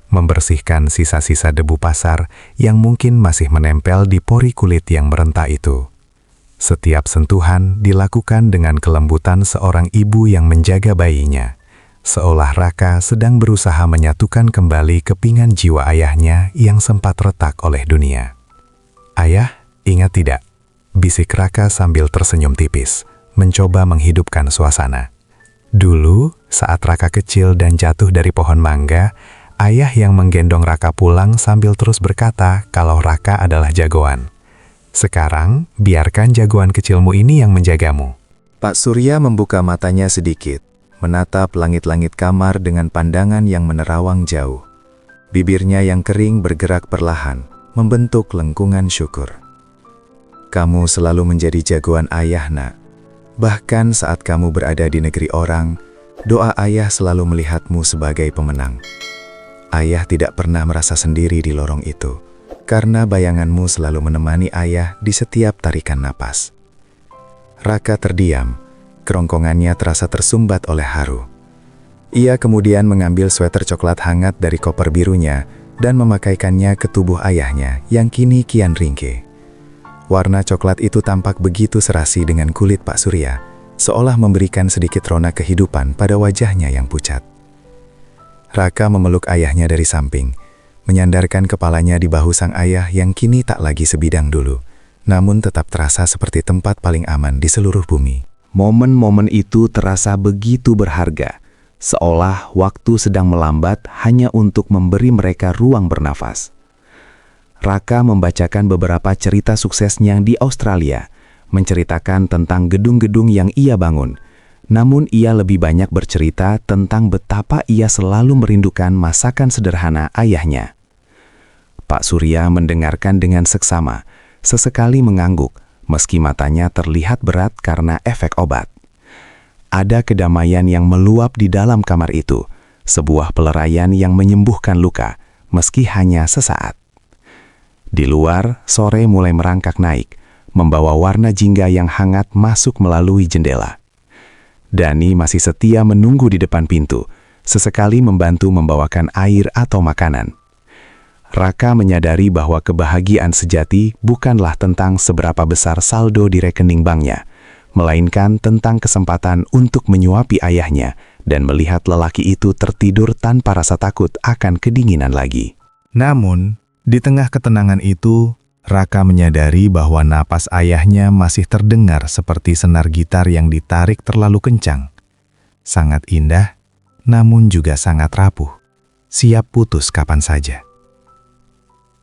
membersihkan sisa-sisa debu pasar yang mungkin masih menempel di pori kulit yang merentak itu. Setiap sentuhan dilakukan dengan kelembutan seorang ibu yang menjaga bayinya, seolah Raka sedang berusaha menyatukan kembali kepingan jiwa ayahnya yang sempat retak oleh dunia. "Ayah, ingat tidak?" bisik Raka sambil tersenyum tipis, mencoba menghidupkan suasana. Dulu, saat Raka kecil dan jatuh dari pohon mangga, ayah yang menggendong Raka pulang sambil terus berkata kalau Raka adalah jagoan. Sekarang, biarkan jagoan kecilmu ini yang menjagamu. Pak Surya membuka matanya sedikit, menatap langit-langit kamar dengan pandangan yang menerawang jauh. Bibirnya yang kering bergerak perlahan, membentuk lengkungan syukur. "Kamu selalu menjadi jagoan ayah, nak. Bahkan saat kamu berada di negeri orang, doa ayah selalu melihatmu sebagai pemenang. Ayah tidak pernah merasa sendiri di lorong itu, karena bayanganmu selalu menemani ayah di setiap tarikan napas." Raka terdiam, kerongkongannya terasa tersumbat oleh haru. Ia kemudian mengambil sweater coklat hangat dari koper birunya dan memakaikannya ke tubuh ayahnya yang kini kian ringkih. Warna coklat itu tampak begitu serasi dengan kulit Pak Surya, seolah memberikan sedikit rona kehidupan pada wajahnya yang pucat. Raka memeluk ayahnya dari samping, menyandarkan kepalanya di bahu sang ayah yang kini tak lagi sebidang dulu, namun tetap terasa seperti tempat paling aman di seluruh bumi. Momen-momen itu terasa begitu berharga, seolah waktu sedang melambat hanya untuk memberi mereka ruang bernafas. Raka membacakan beberapa cerita suksesnya di Australia, menceritakan tentang gedung-gedung yang ia bangun. Namun ia lebih banyak bercerita tentang betapa ia selalu merindukan masakan sederhana ayahnya. Pak Surya mendengarkan dengan seksama, sesekali mengangguk, meski matanya terlihat berat karena efek obat. Ada kedamaian yang meluap di dalam kamar itu, sebuah pelerayan yang menyembuhkan luka, meski hanya sesaat. Di luar, sore mulai merangkak naik, membawa warna jingga yang hangat masuk melalui jendela. Dani masih setia menunggu di depan pintu, sesekali membantu membawakan air atau makanan. Raka menyadari bahwa kebahagiaan sejati bukanlah tentang seberapa besar saldo di rekening banknya, melainkan tentang kesempatan untuk menyuapi ayahnya dan melihat lelaki itu tertidur tanpa rasa takut akan kedinginan lagi. Namun, di tengah ketenangan itu, Raka menyadari bahwa napas ayahnya masih terdengar seperti senar gitar yang ditarik terlalu kencang. Sangat indah, namun juga sangat rapuh, siap putus kapan saja.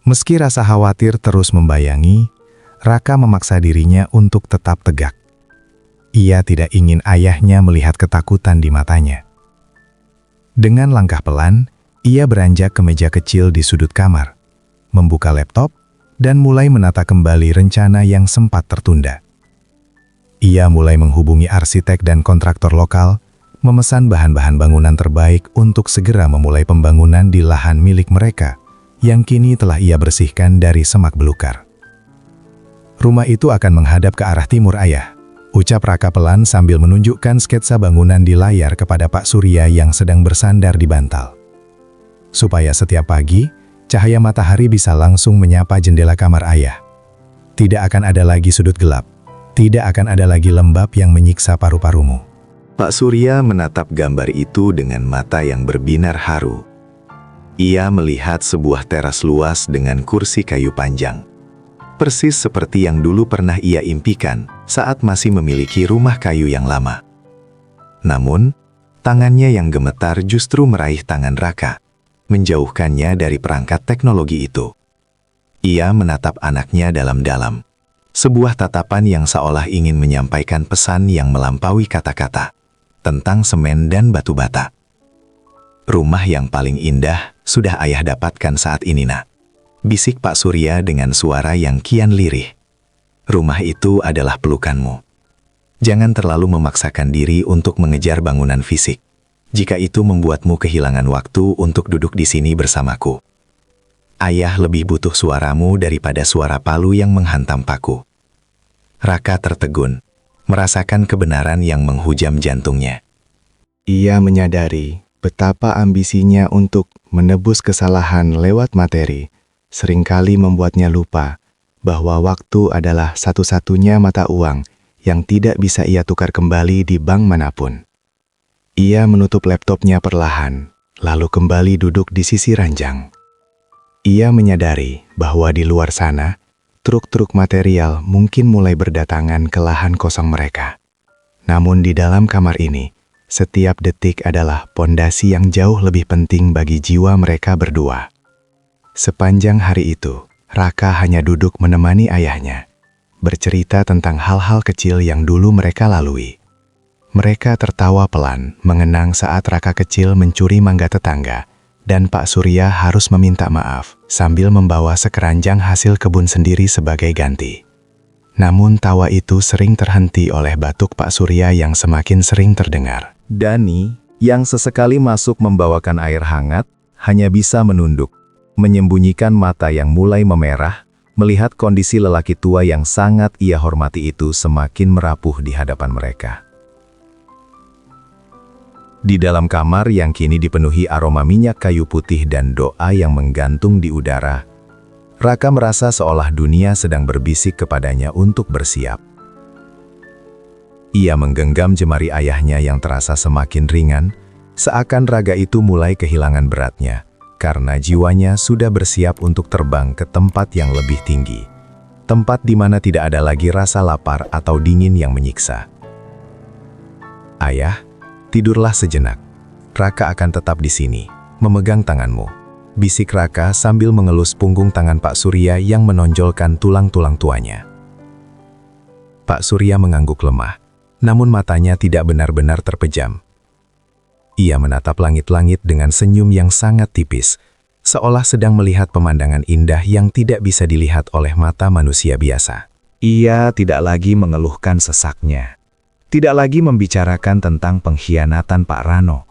Meski rasa khawatir terus membayangi, Raka memaksa dirinya untuk tetap tegak. Ia tidak ingin ayahnya melihat ketakutan di matanya. Dengan langkah pelan, ia beranjak ke meja kecil di sudut kamar, membuka laptop, dan mulai menata kembali rencana yang sempat tertunda. Ia mulai menghubungi arsitek dan kontraktor lokal, memesan bahan-bahan bangunan terbaik untuk segera memulai pembangunan di lahan milik mereka, yang kini telah ia bersihkan dari semak belukar. "Rumah itu akan menghadap ke arah timur, ayah," ucap Raka pelan sambil menunjukkan sketsa bangunan di layar kepada Pak Surya yang sedang bersandar di bantal. Supaya setiap pagi, cahaya matahari bisa langsung menyapa jendela kamar ayah. Tidak akan ada lagi sudut gelap. Tidak akan ada lagi lembab yang menyiksa paru-parumu. Pak Surya menatap gambar itu dengan mata yang berbinar haru. Ia melihat sebuah teras luas dengan kursi kayu panjang. Persis seperti yang dulu pernah ia impikan saat masih memiliki rumah kayu yang lama. Namun, tangannya yang gemetar justru meraih tangan Raka. menjauhkannya dari perangkat teknologi itu. Ia menatap anaknya dalam-dalam. Sebuah tatapan yang seolah ingin menyampaikan pesan yang melampaui kata-kata tentang semen dan batu bata. Rumah yang paling indah sudah ayah dapatkan saat ini, nak. Bisik Pak Surya dengan suara yang kian lirih. Rumah itu adalah pelukanmu. Jangan terlalu memaksakan diri untuk mengejar bangunan fisik. Jika itu membuatmu kehilangan waktu untuk duduk di sini bersamaku. Ayah lebih butuh suaramu daripada suara palu yang menghantam paku. Raka tertegun, merasakan kebenaran yang menghujam jantungnya. Ia menyadari betapa ambisinya untuk menebus kesalahan lewat materi seringkali membuatnya lupa bahwa waktu adalah satu-satunya mata uang yang tidak bisa ia tukar kembali di bank manapun. Ia menutup laptopnya perlahan, lalu kembali duduk di sisi ranjang. Ia menyadari bahwa di luar sana, truk-truk material mungkin mulai berdatangan ke lahan kosong mereka. Namun di dalam kamar ini, setiap detik adalah pondasi yang jauh lebih penting bagi jiwa mereka berdua. Sepanjang hari itu, Raka hanya duduk menemani ayahnya, bercerita tentang hal-hal kecil yang dulu mereka lalui. Mereka tertawa pelan, mengenang saat Raka kecil mencuri mangga tetangga, dan Pak Surya harus meminta maaf sambil membawa sekeranjang hasil kebun sendiri sebagai ganti. Namun tawa itu sering terhenti oleh batuk Pak Surya yang semakin sering terdengar. Dani, yang sesekali masuk membawakan air hangat, hanya bisa menunduk, menyembunyikan mata yang mulai memerah, melihat kondisi lelaki tua yang sangat ia hormati itu semakin merapuh di hadapan mereka. Di dalam kamar yang kini dipenuhi aroma minyak kayu putih dan doa yang menggantung di udara, Raka merasa seolah dunia sedang berbisik kepadanya untuk bersiap. Ia menggenggam jemari ayahnya yang terasa semakin ringan, seakan raga itu mulai kehilangan beratnya, karena jiwanya sudah bersiap untuk terbang ke tempat yang lebih tinggi. Tempat di mana tidak ada lagi rasa lapar atau dingin yang menyiksa. Ayah, tidurlah sejenak. Raka akan tetap di sini, memegang tanganmu. Bisik Raka sambil mengelus punggung tangan Pak Surya yang menonjolkan tulang-tulang tuanya. Pak Surya mengangguk lemah, namun matanya tidak benar-benar terpejam. Ia menatap langit-langit dengan senyum yang sangat tipis, seolah sedang melihat pemandangan indah yang tidak bisa dilihat oleh mata manusia biasa. Ia tidak lagi mengeluhkan sesaknya. Tidak lagi membicarakan tentang pengkhianatan Pak Rano.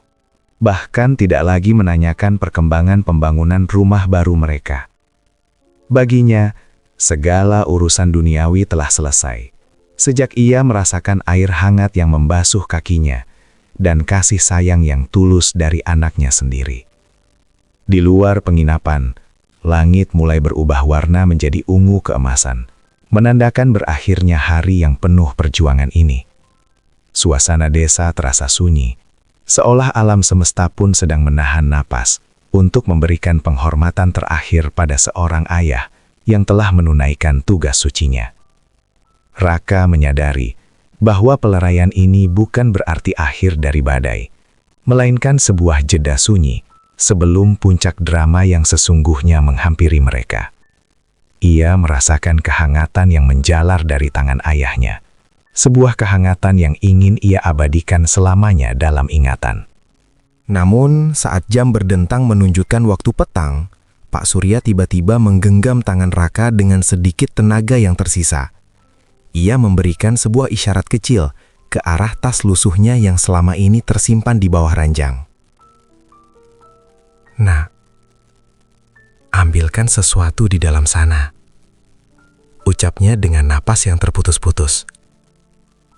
Bahkan tidak lagi menanyakan perkembangan pembangunan rumah baru mereka. Baginya, segala urusan duniawi telah selesai. Sejak ia merasakan air hangat yang membasuh kakinya, dan kasih sayang yang tulus dari anaknya sendiri. Di luar penginapan, langit mulai berubah warna menjadi ungu keemasan, menandakan berakhirnya hari yang penuh perjuangan ini. Suasana desa terasa sunyi, seolah alam semesta pun sedang menahan napas untuk memberikan penghormatan terakhir pada seorang ayah yang telah menunaikan tugas sucinya. Raka menyadari bahwa peleraian ini bukan berarti akhir dari badai, melainkan sebuah jeda sunyi sebelum puncak drama yang sesungguhnya menghampiri mereka. Ia merasakan kehangatan yang menjalar dari tangan ayahnya. Sebuah kehangatan yang ingin ia abadikan selamanya dalam ingatan. Namun, saat jam berdentang menunjukkan waktu petang, Pak Surya tiba-tiba menggenggam tangan Raka dengan sedikit tenaga yang tersisa. Ia memberikan sebuah isyarat kecil ke arah tas lusuhnya yang selama ini tersimpan di bawah ranjang. "Nah, ambilkan sesuatu di dalam sana," ucapnya dengan napas yang terputus-putus.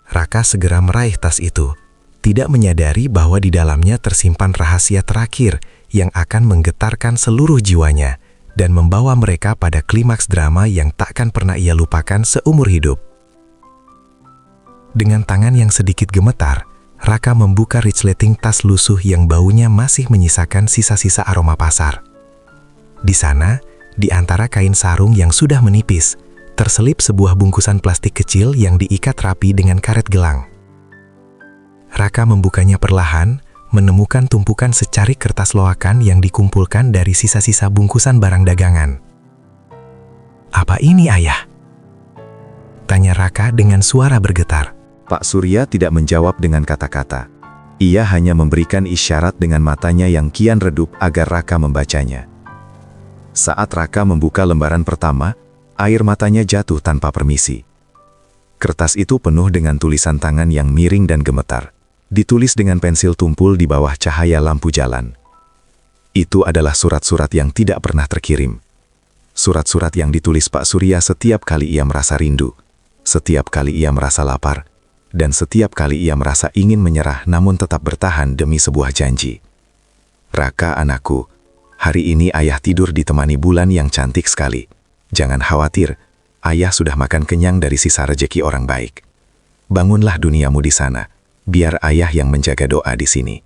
Raka segera meraih tas itu, tidak menyadari bahwa di dalamnya tersimpan rahasia terakhir yang akan menggetarkan seluruh jiwanya dan membawa mereka pada klimaks drama yang takkan pernah ia lupakan seumur hidup. Dengan tangan yang sedikit gemetar, Raka membuka resleting tas lusuh yang baunya masih menyisakan sisa-sisa aroma pasar. Di sana, di antara kain sarung yang sudah menipis, terselip sebuah bungkusan plastik kecil yang diikat rapi dengan karet gelang. Raka membukanya perlahan, menemukan tumpukan secarik kertas loakan yang dikumpulkan dari sisa-sisa bungkusan barang dagangan. "Apa ini, Ayah?" tanya Raka dengan suara bergetar. Pak Surya tidak menjawab dengan kata-kata. Ia hanya memberikan isyarat dengan matanya yang kian redup agar Raka membacanya. Saat Raka membuka lembaran pertama, air matanya jatuh tanpa permisi. Kertas itu penuh dengan tulisan tangan yang miring dan gemetar, ditulis dengan pensil tumpul di bawah cahaya lampu jalan. Itu adalah surat-surat yang tidak pernah terkirim. Surat-surat yang ditulis Pak Surya setiap kali ia merasa rindu, setiap kali ia merasa lapar, dan setiap kali ia merasa ingin menyerah namun tetap bertahan demi sebuah janji. "Raka, anakku, hari ini ayah tidur ditemani bulan yang cantik sekali. Jangan khawatir, ayah sudah makan kenyang dari sisa rejeki orang baik. Bangunlah duniamu di sana, biar ayah yang menjaga doa di sini."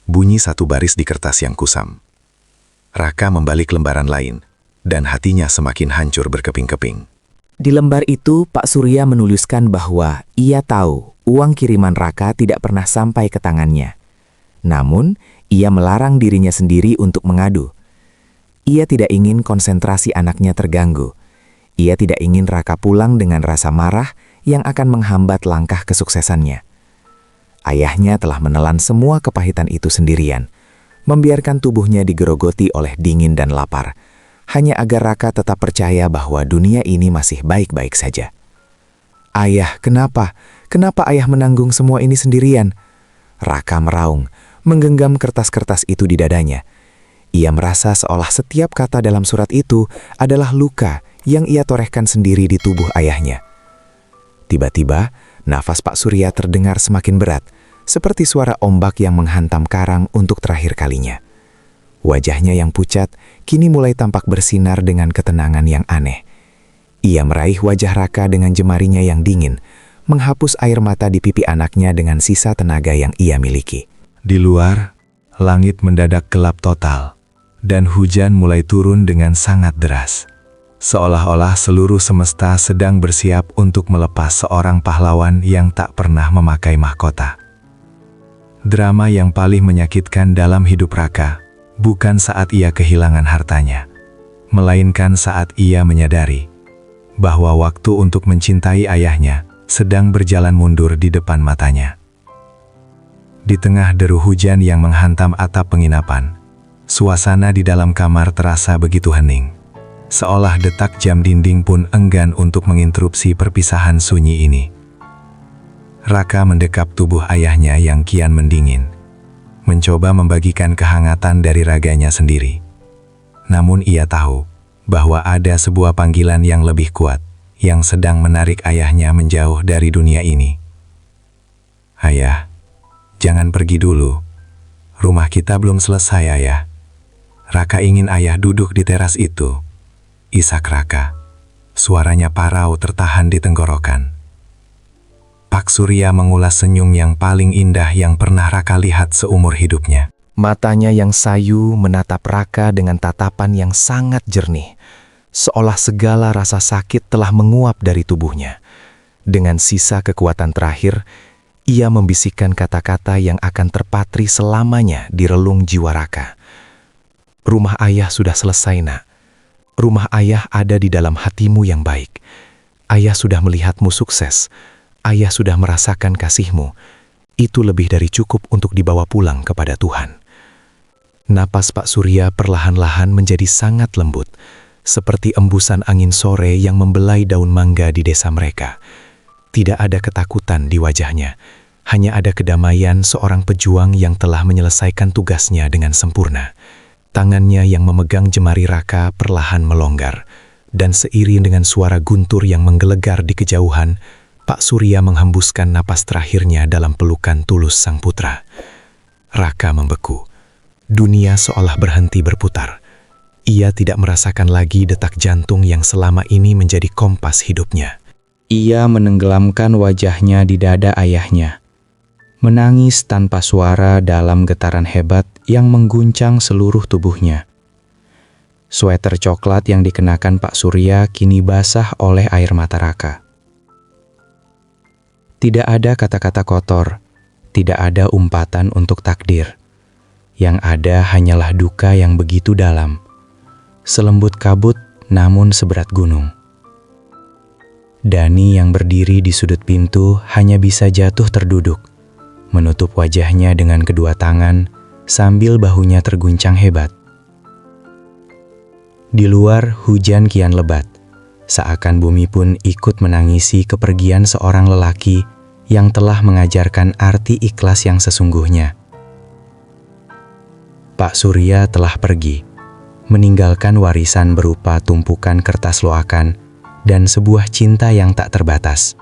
Bunyi satu baris di kertas yang kusam. Raka membalik lembaran lain, dan hatinya semakin hancur berkeping-keping. Di lembar itu, Pak Surya menuliskan bahwa ia tahu uang kiriman Raka tidak pernah sampai ke tangannya. Namun, ia melarang dirinya sendiri untuk mengadu. Ia tidak ingin konsentrasi anaknya terganggu. Ia tidak ingin Raka pulang dengan rasa marah yang akan menghambat langkah kesuksesannya. Ayahnya telah menelan semua kepahitan itu sendirian, membiarkan tubuhnya digerogoti oleh dingin dan lapar, hanya agar Raka tetap percaya bahwa dunia ini masih baik-baik saja. "Ayah, kenapa? Kenapa ayah menanggung semua ini sendirian?" Raka meraung, menggenggam kertas-kertas itu di dadanya. Ia merasa seolah setiap kata dalam surat itu adalah luka yang ia torehkan sendiri di tubuh ayahnya. Tiba-tiba, nafas Pak Surya terdengar semakin berat, seperti suara ombak yang menghantam karang untuk terakhir kalinya. Wajahnya yang pucat kini mulai tampak bersinar dengan ketenangan yang aneh. Ia meraih wajah Raka dengan jemarinya yang dingin, menghapus air mata di pipi anaknya dengan sisa tenaga yang ia miliki. Di luar, langit mendadak gelap total, dan hujan mulai turun dengan sangat deras. Seolah-olah seluruh semesta sedang bersiap untuk melepas seorang pahlawan yang tak pernah memakai mahkota. Drama yang paling menyakitkan dalam hidup Raka bukan saat ia kehilangan hartanya, melainkan saat ia menyadari bahwa waktu untuk mencintai ayahnya sedang berjalan mundur di depan matanya. Di tengah deru hujan yang menghantam atap penginapan, suasana di dalam kamar terasa begitu hening, seolah detak jam dinding pun enggan untuk menginterupsi perpisahan sunyi ini. Raka mendekap tubuh ayahnya yang kian mendingin, mencoba membagikan kehangatan dari raganya sendiri. Namun ia tahu bahwa ada sebuah panggilan yang lebih kuat yang sedang menarik ayahnya menjauh dari dunia ini. "Ayah, jangan pergi dulu. Rumah kita belum selesai, Ayah." Raka ingin ayah duduk di teras itu. Isak Raka. Suaranya parau tertahan di tenggorokan. Pak Surya mengulas senyum yang paling indah yang pernah Raka lihat seumur hidupnya. Matanya yang sayu menatap Raka dengan tatapan yang sangat jernih, seolah segala rasa sakit telah menguap dari tubuhnya. Dengan sisa kekuatan terakhir, ia membisikkan kata-kata yang akan terpatri selamanya di relung jiwa Raka. "Rumah ayah sudah selesai, Nak. Rumah ayah ada di dalam hatimu yang baik. Ayah sudah melihatmu sukses. Ayah sudah merasakan kasihmu. Itu lebih dari cukup untuk dibawa pulang kepada Tuhan." Napas Pak Surya perlahan-lahan menjadi sangat lembut, seperti embusan angin sore yang membelai daun mangga di desa mereka. Tidak ada ketakutan di wajahnya, hanya ada kedamaian seorang pejuang yang telah menyelesaikan tugasnya dengan sempurna. Tangannya yang memegang jemari Raka perlahan melonggar, dan seiring dengan suara guntur yang menggelegar di kejauhan, Pak Surya menghembuskan napas terakhirnya dalam pelukan tulus sang putra. Raka membeku. Dunia seolah berhenti berputar. Ia tidak merasakan lagi detak jantung yang selama ini menjadi kompas hidupnya. Ia menenggelamkan wajahnya di dada ayahnya, menangis tanpa suara dalam getaran hebat yang mengguncang seluruh tubuhnya. Sweater coklat yang dikenakan Pak Surya kini basah oleh air mata Raka. Tidak ada kata-kata kotor, tidak ada umpatan untuk takdir. Yang ada hanyalah duka yang begitu dalam, selembut kabut namun seberat gunung. Dani yang berdiri di sudut pintu hanya bisa jatuh terduduk, menutup wajahnya dengan kedua tangan sambil bahunya terguncang hebat. Di luar hujan kian lebat, seakan bumi pun ikut menangisi kepergian seorang lelaki yang telah mengajarkan arti ikhlas yang sesungguhnya. Pak Surya telah pergi, meninggalkan warisan berupa tumpukan kertas loakan dan sebuah cinta yang tak terbatas.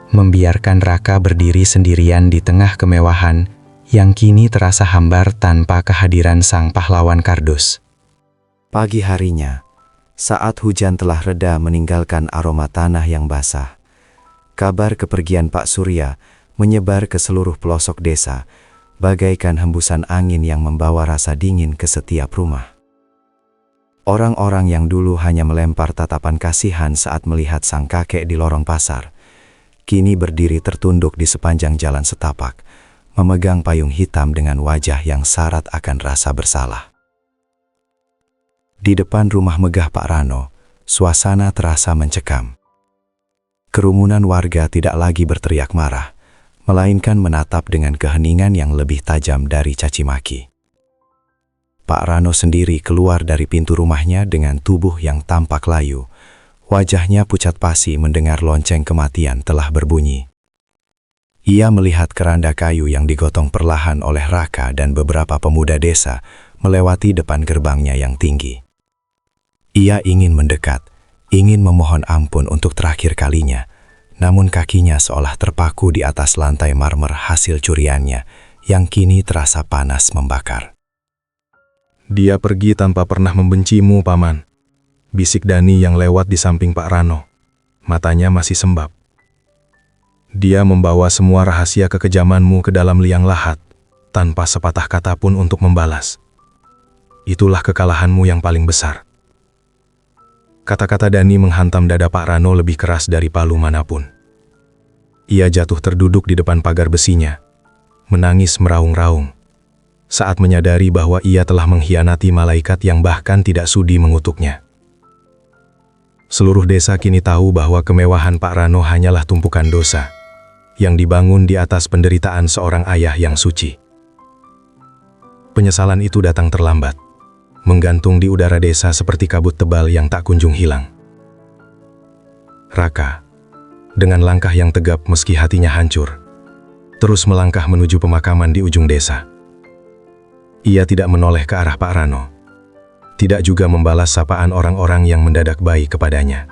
Membiarkan Raka berdiri sendirian di tengah kemewahan yang kini terasa hambar tanpa kehadiran sang pahlawan kardus. Pagi harinya, saat hujan telah reda meninggalkan aroma tanah yang basah, kabar kepergian Pak Surya menyebar ke seluruh pelosok desa, bagaikan hembusan angin yang membawa rasa dingin ke setiap rumah. Orang-orang yang dulu hanya melempar tatapan kasihan saat melihat sang kakek di lorong pasar, kini berdiri tertunduk di sepanjang jalan setapak, memegang payung hitam dengan wajah yang syarat akan rasa bersalah. Di depan rumah megah Pak Rano, suasana terasa mencekam. Kerumunan warga tidak lagi berteriak marah, melainkan menatap dengan keheningan yang lebih tajam dari caci maki. Pak Rano sendiri keluar dari pintu rumahnya dengan tubuh yang tampak layu. Wajahnya pucat pasi mendengar lonceng kematian telah berbunyi. Ia melihat keranda kayu yang digotong perlahan oleh Raka dan beberapa pemuda desa melewati depan gerbangnya yang tinggi. Ia ingin mendekat, ingin memohon ampun untuk terakhir kalinya, namun kakinya seolah terpaku di atas lantai marmer hasil curiannya yang kini terasa panas membakar. Dia pergi tanpa pernah membencimu, Paman. Bisik Dani yang lewat di samping Pak Rano. Matanya masih sembab. Dia membawa semua rahasia kekejamanmu ke dalam liang lahat, tanpa sepatah kata pun untuk membalas. Itulah kekalahanmu yang paling besar. Kata-kata Dani menghantam dada Pak Rano lebih keras dari palu manapun. Ia jatuh terduduk di depan pagar besinya, menangis meraung-raung, saat menyadari bahwa ia telah mengkhianati malaikat yang bahkan tidak sudi mengutuknya. Seluruh desa kini tahu bahwa kemewahan Pak Rano hanyalah tumpukan dosa, yang dibangun di atas penderitaan seorang ayah yang suci. Penyesalan itu datang terlambat, menggantung di udara desa seperti kabut tebal yang tak kunjung hilang. Raka, dengan langkah yang tegap meski hatinya hancur, terus melangkah menuju pemakaman di ujung desa. Ia tidak menoleh ke arah Pak Rano, tidak juga membalas sapaan orang-orang yang mendadak baik kepadanya.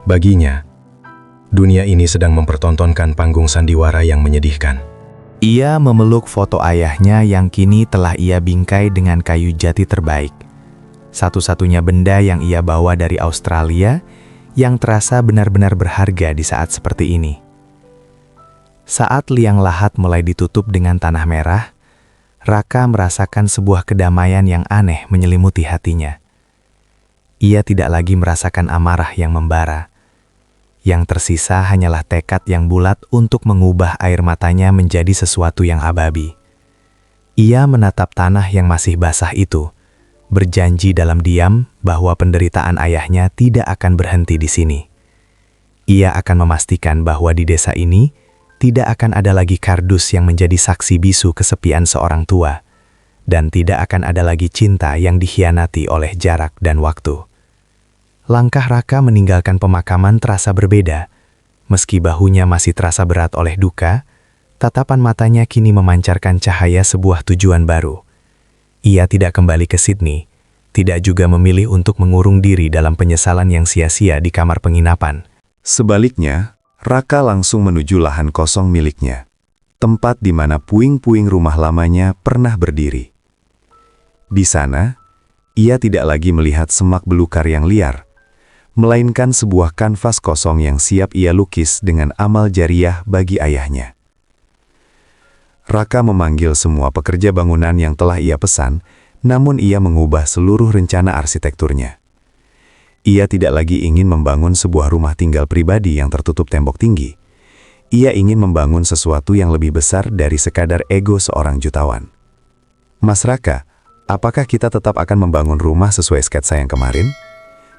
Baginya, dunia ini sedang mempertontonkan panggung sandiwara yang menyedihkan. Ia memeluk foto ayahnya yang kini telah ia bingkai dengan kayu jati terbaik. Satu-satunya benda yang ia bawa dari Australia yang terasa benar-benar berharga di saat seperti ini. Saat liang lahat mulai ditutup dengan tanah merah, Raka merasakan sebuah kedamaian yang aneh menyelimuti hatinya. Ia tidak lagi merasakan amarah yang membara. Yang tersisa hanyalah tekad yang bulat untuk mengubah air matanya menjadi sesuatu yang ababi. Ia menatap tanah yang masih basah itu, berjanji dalam diam bahwa penderitaan ayahnya tidak akan berhenti di sini. Ia akan memastikan bahwa di desa ini tidak akan ada lagi kardus yang menjadi saksi bisu kesepian seorang tua, dan tidak akan ada lagi cinta yang dikhianati oleh jarak dan waktu. Langkah Raka meninggalkan pemakaman terasa berbeda. Meski bahunya masih terasa berat oleh duka, tatapan matanya kini memancarkan cahaya sebuah tujuan baru. Ia tidak kembali ke Sydney, tidak juga memilih untuk mengurung diri dalam penyesalan yang sia-sia di kamar penginapan. Sebaliknya, Raka langsung menuju lahan kosong miliknya, tempat di mana puing-puing rumah lamanya pernah berdiri. Di sana, ia tidak lagi melihat semak belukar yang liar, melainkan sebuah kanvas kosong yang siap ia lukis dengan amal jariah bagi ayahnya. Raka memanggil semua pekerja bangunan yang telah ia pesan, namun ia mengubah seluruh rencana arsitekturnya. Ia tidak lagi ingin membangun sebuah rumah tinggal pribadi yang tertutup tembok tinggi. Ia ingin membangun sesuatu yang lebih besar dari sekadar ego seorang jutawan. Mas Raka, apakah kita tetap akan membangun rumah sesuai sketsa yang kemarin?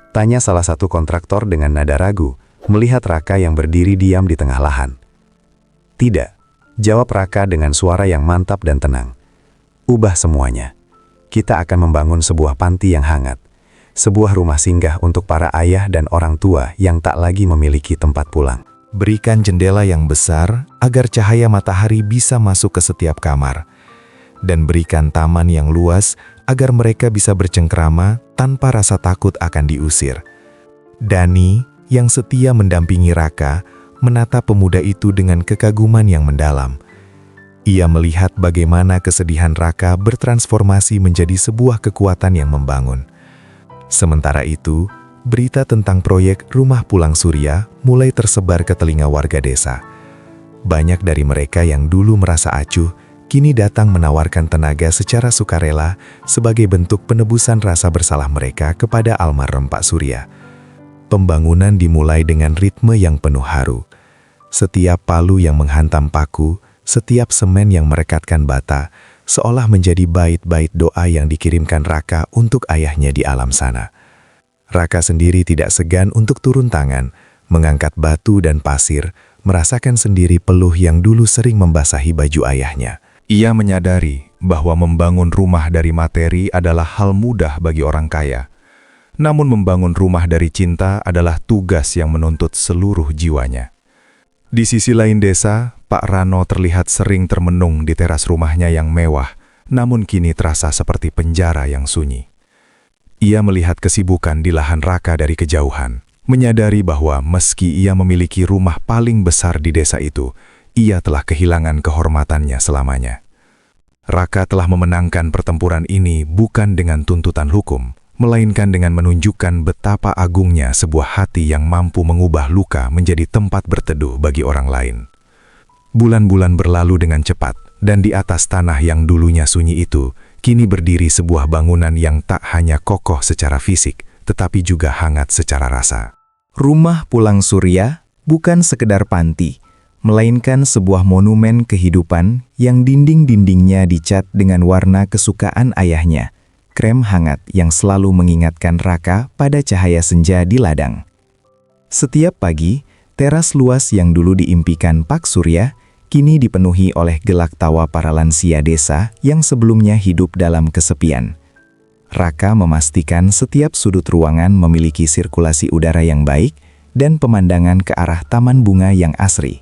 Tanya salah satu kontraktor dengan nada ragu, melihat Raka yang berdiri diam di tengah lahan. Tidak, jawab Raka dengan suara yang mantap dan tenang. Ubah semuanya. Kita akan membangun sebuah panti yang hangat. Sebuah rumah singgah untuk para ayah dan orang tua yang tak lagi memiliki tempat pulang. Berikan jendela yang besar agar cahaya matahari bisa masuk ke setiap kamar. Dan berikan taman yang luas agar mereka bisa bercengkrama tanpa rasa takut akan diusir. Dani, yang setia mendampingi Raka, menatap pemuda itu dengan kekaguman yang mendalam. Ia melihat bagaimana kesedihan Raka bertransformasi menjadi sebuah kekuatan yang membangun. Sementara itu, berita tentang proyek Rumah Pulang Surya mulai tersebar ke telinga warga desa. Banyak dari mereka yang dulu merasa acuh, kini datang menawarkan tenaga secara sukarela sebagai bentuk penebusan rasa bersalah mereka kepada almarhum Pak Surya. Pembangunan dimulai dengan ritme yang penuh haru. Setiap palu yang menghantam paku, setiap semen yang merekatkan bata, seolah menjadi bait-bait doa yang dikirimkan Raka untuk ayahnya di alam sana. Raka sendiri tidak segan untuk turun tangan, mengangkat batu dan pasir, merasakan sendiri peluh yang dulu sering membasahi baju ayahnya. Ia menyadari bahwa membangun rumah dari materi adalah hal mudah bagi orang kaya. Namun membangun rumah dari cinta adalah tugas yang menuntut seluruh jiwanya. Di sisi lain desa, Pak Rano terlihat sering termenung di teras rumahnya yang mewah, namun kini terasa seperti penjara yang sunyi. Ia melihat kesibukan di lahan Raka dari kejauhan, menyadari bahwa meski ia memiliki rumah paling besar di desa itu, ia telah kehilangan kehormatannya selamanya. Raka telah memenangkan pertempuran ini bukan dengan tuntutan hukum, melainkan dengan menunjukkan betapa agungnya sebuah hati yang mampu mengubah luka menjadi tempat berteduh bagi orang lain. Bulan-bulan berlalu dengan cepat, dan di atas tanah yang dulunya sunyi itu, kini berdiri sebuah bangunan yang tak hanya kokoh secara fisik, tetapi juga hangat secara rasa. Rumah Pulang Surya bukan sekedar panti, melainkan sebuah monumen kehidupan yang dinding-dindingnya dicat dengan warna kesukaan ayahnya, krem hangat yang selalu mengingatkan Raka pada cahaya senja di ladang. Setiap pagi, teras luas yang dulu diimpikan Pak Surya kini dipenuhi oleh gelak tawa para lansia desa yang sebelumnya hidup dalam kesepian. Raka memastikan setiap sudut ruangan memiliki sirkulasi udara yang baik dan pemandangan ke arah taman bunga yang asri.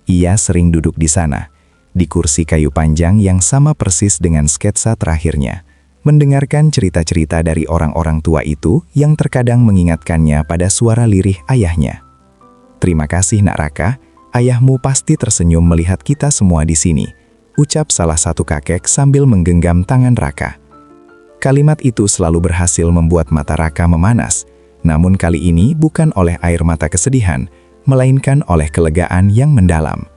Ia sering duduk di sana, di kursi kayu panjang yang sama persis dengan sketsa terakhirnya, mendengarkan cerita-cerita dari orang-orang tua itu yang terkadang mengingatkannya pada suara lirih ayahnya. "Terima kasih Nak Raka, ayahmu pasti tersenyum melihat kita semua di sini," ucap salah satu kakek sambil menggenggam tangan Raka. Kalimat itu selalu berhasil membuat mata Raka memanas, namun kali ini bukan oleh air mata kesedihan, melainkan oleh kelegaan yang mendalam.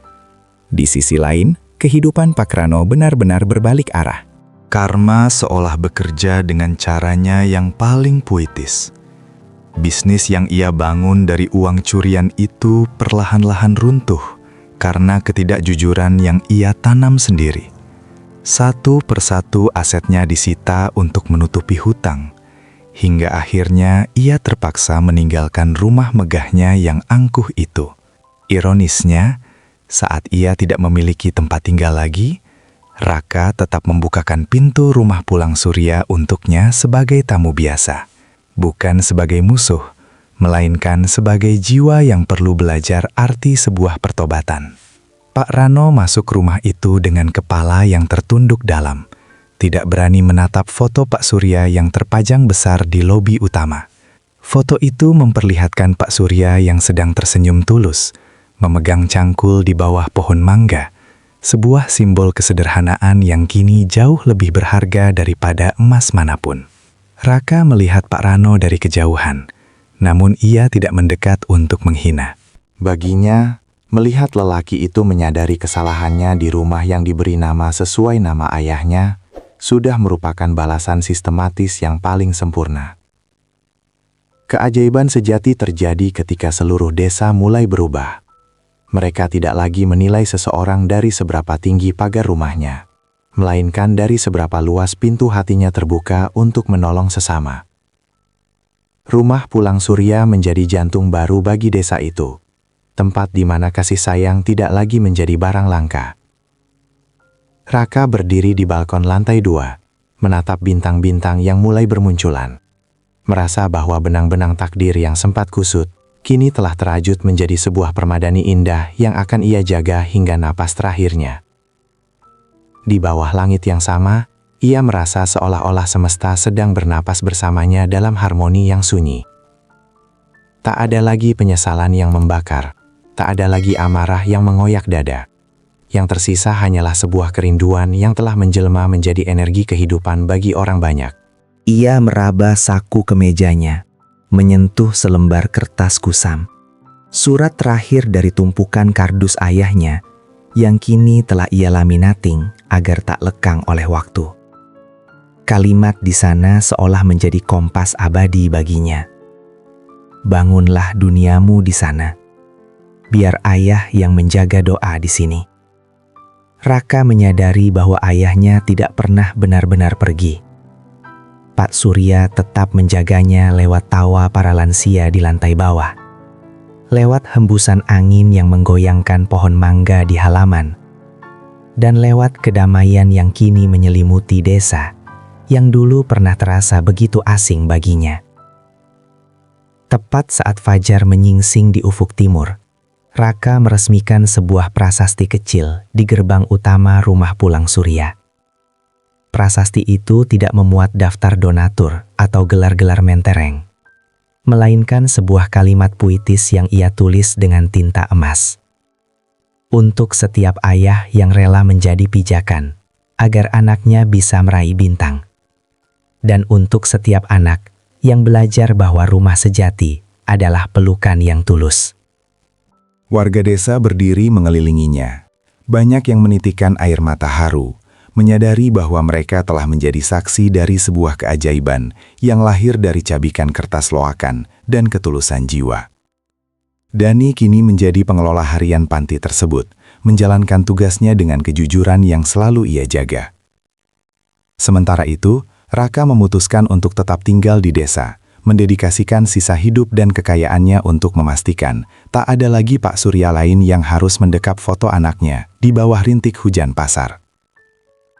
Di sisi lain, kehidupan Pak Rano benar-benar berbalik arah. Karma seolah bekerja dengan caranya yang paling puitis. Bisnis yang ia bangun dari uang curian itu perlahan-lahan runtuh karena ketidakjujuran yang ia tanam sendiri. Satu persatu asetnya disita untuk menutupi hutang, hingga akhirnya ia terpaksa meninggalkan rumah megahnya yang angkuh itu. Ironisnya, saat ia tidak memiliki tempat tinggal lagi, Raka tetap membukakan pintu Rumah Pulang Surya untuknya sebagai tamu biasa. Bukan sebagai musuh, melainkan sebagai jiwa yang perlu belajar arti sebuah pertobatan. Pak Rano masuk rumah itu dengan kepala yang tertunduk dalam, tidak berani menatap foto Pak Surya yang terpajang besar di lobi utama. Foto itu memperlihatkan Pak Surya yang sedang tersenyum tulus, memegang cangkul di bawah pohon mangga, sebuah simbol kesederhanaan yang kini jauh lebih berharga daripada emas manapun. Raka melihat Pak Rano dari kejauhan, namun ia tidak mendekat untuk menghina. Baginya, melihat lelaki itu menyadari kesalahannya di rumah yang diberi nama sesuai nama ayahnya, sudah merupakan balasan sistematis yang paling sempurna. Keajaiban sejati terjadi ketika seluruh desa mulai berubah. Mereka tidak lagi menilai seseorang dari seberapa tinggi pagar rumahnya, melainkan dari seberapa luas pintu hatinya terbuka untuk menolong sesama. Rumah Pulang Surya menjadi jantung baru bagi desa itu, tempat di mana kasih sayang tidak lagi menjadi barang langka. Raka berdiri di balkon lantai 2, menatap bintang-bintang yang mulai bermunculan. Merasa bahwa benang-benang takdir yang sempat kusut, kini telah terajut menjadi sebuah permadani indah yang akan ia jaga hingga napas terakhirnya. Di bawah langit yang sama, ia merasa seolah-olah semesta sedang bernapas bersamanya dalam harmoni yang sunyi. Tak ada lagi penyesalan yang membakar, tak ada lagi amarah yang mengoyak dada. Yang tersisa hanyalah sebuah kerinduan yang telah menjelma menjadi energi kehidupan bagi orang banyak. Ia meraba saku kemejanya, menyentuh selembar kertas kusam. Surat terakhir dari tumpukan kardus ayahnya yang kini telah ia laminating agar tak lekang oleh waktu. Kalimat di sana seolah menjadi kompas abadi baginya. Bangunlah duniamu di sana. Biar ayah yang menjaga doa di sini. Raka menyadari bahwa ayahnya tidak pernah benar-benar pergi. Pak Surya tetap menjaganya lewat tawa para lansia di lantai bawah. Lewat hembusan angin yang menggoyangkan pohon mangga di halaman. Dan lewat kedamaian yang kini menyelimuti desa, yang dulu pernah terasa begitu asing baginya. Tepat saat fajar menyingsing di ufuk timur, Raka meresmikan sebuah prasasti kecil di gerbang utama rumah Pulang Surya. Prasasti itu tidak memuat daftar donatur atau gelar-gelar mentereng, melainkan sebuah kalimat puitis yang ia tulis dengan tinta emas. Untuk setiap ayah yang rela menjadi pijakan, agar anaknya bisa meraih bintang. Dan untuk setiap anak yang belajar bahwa rumah sejati adalah pelukan yang tulus. Warga desa berdiri mengelilinginya. Banyak yang menitikkan air mata haru, menyadari bahwa mereka telah menjadi saksi dari sebuah keajaiban yang lahir dari cabikan kertas loakan dan ketulusan jiwa. Dani kini menjadi pengelola harian panti tersebut, menjalankan tugasnya dengan kejujuran yang selalu ia jaga. Sementara itu, Raka memutuskan untuk tetap tinggal di desa, mendedikasikan sisa hidup dan kekayaannya untuk memastikan tak ada lagi Pak Surya lain yang harus mendekap foto anaknya di bawah rintik hujan pasar.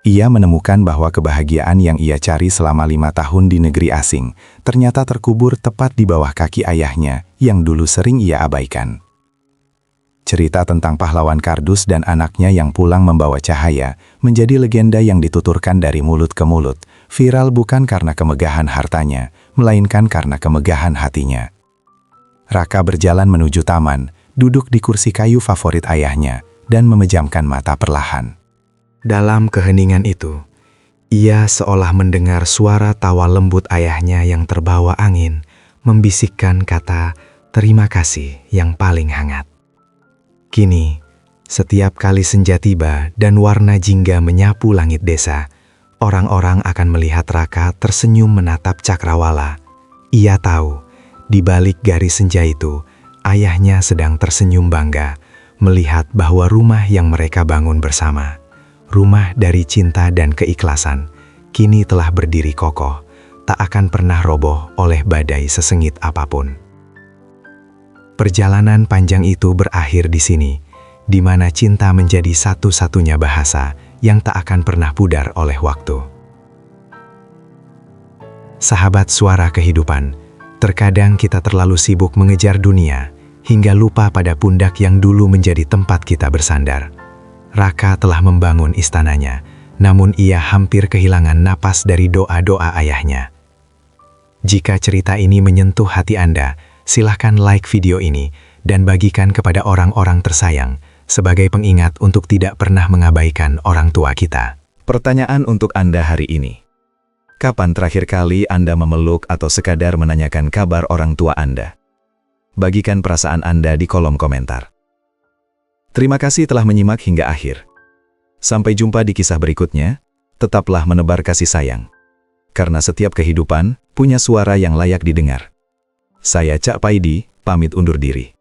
Ia menemukan bahwa kebahagiaan yang ia cari selama 5 tahun di negeri asing ternyata terkubur tepat di bawah kaki ayahnya yang dulu sering ia abaikan. Cerita tentang pahlawan kardus dan anaknya yang pulang membawa cahaya menjadi legenda yang dituturkan dari mulut ke mulut, viral bukan karena kemegahan hartanya, melainkan karena kemegahan hatinya. Raka berjalan menuju taman, duduk di kursi kayu favorit ayahnya, dan memejamkan mata perlahan. Dalam keheningan itu, ia seolah mendengar suara tawa lembut ayahnya yang terbawa angin, membisikkan kata terima kasih yang paling hangat. Kini, setiap kali senja tiba dan warna jingga menyapu langit desa, orang-orang akan melihat Raka tersenyum menatap cakrawala. Ia tahu, di balik garis senja itu, ayahnya sedang tersenyum bangga, melihat bahwa rumah yang mereka bangun bersama, rumah dari cinta dan keikhlasan, kini telah berdiri kokoh, tak akan pernah roboh oleh badai sesengit apapun. Perjalanan panjang itu berakhir di sini, di mana cinta menjadi satu-satunya bahasa yang tak akan pernah pudar oleh waktu. Sahabat suara kehidupan, terkadang kita terlalu sibuk mengejar dunia, hingga lupa pada pundak yang dulu menjadi tempat kita bersandar. Raka telah membangun istananya, namun ia hampir kehilangan napas dari doa-doa ayahnya. Jika cerita ini menyentuh hati Anda, silahkan like video ini dan bagikan kepada orang-orang tersayang sebagai pengingat untuk tidak pernah mengabaikan orang tua kita. Pertanyaan untuk Anda hari ini. Kapan terakhir kali Anda memeluk atau sekadar menanyakan kabar orang tua Anda? Bagikan perasaan Anda di kolom komentar. Terima kasih telah menyimak hingga akhir. Sampai jumpa di kisah berikutnya, tetaplah menebar kasih sayang. Karena setiap kehidupan punya suara yang layak didengar. Saya Cak Paidi, pamit undur diri.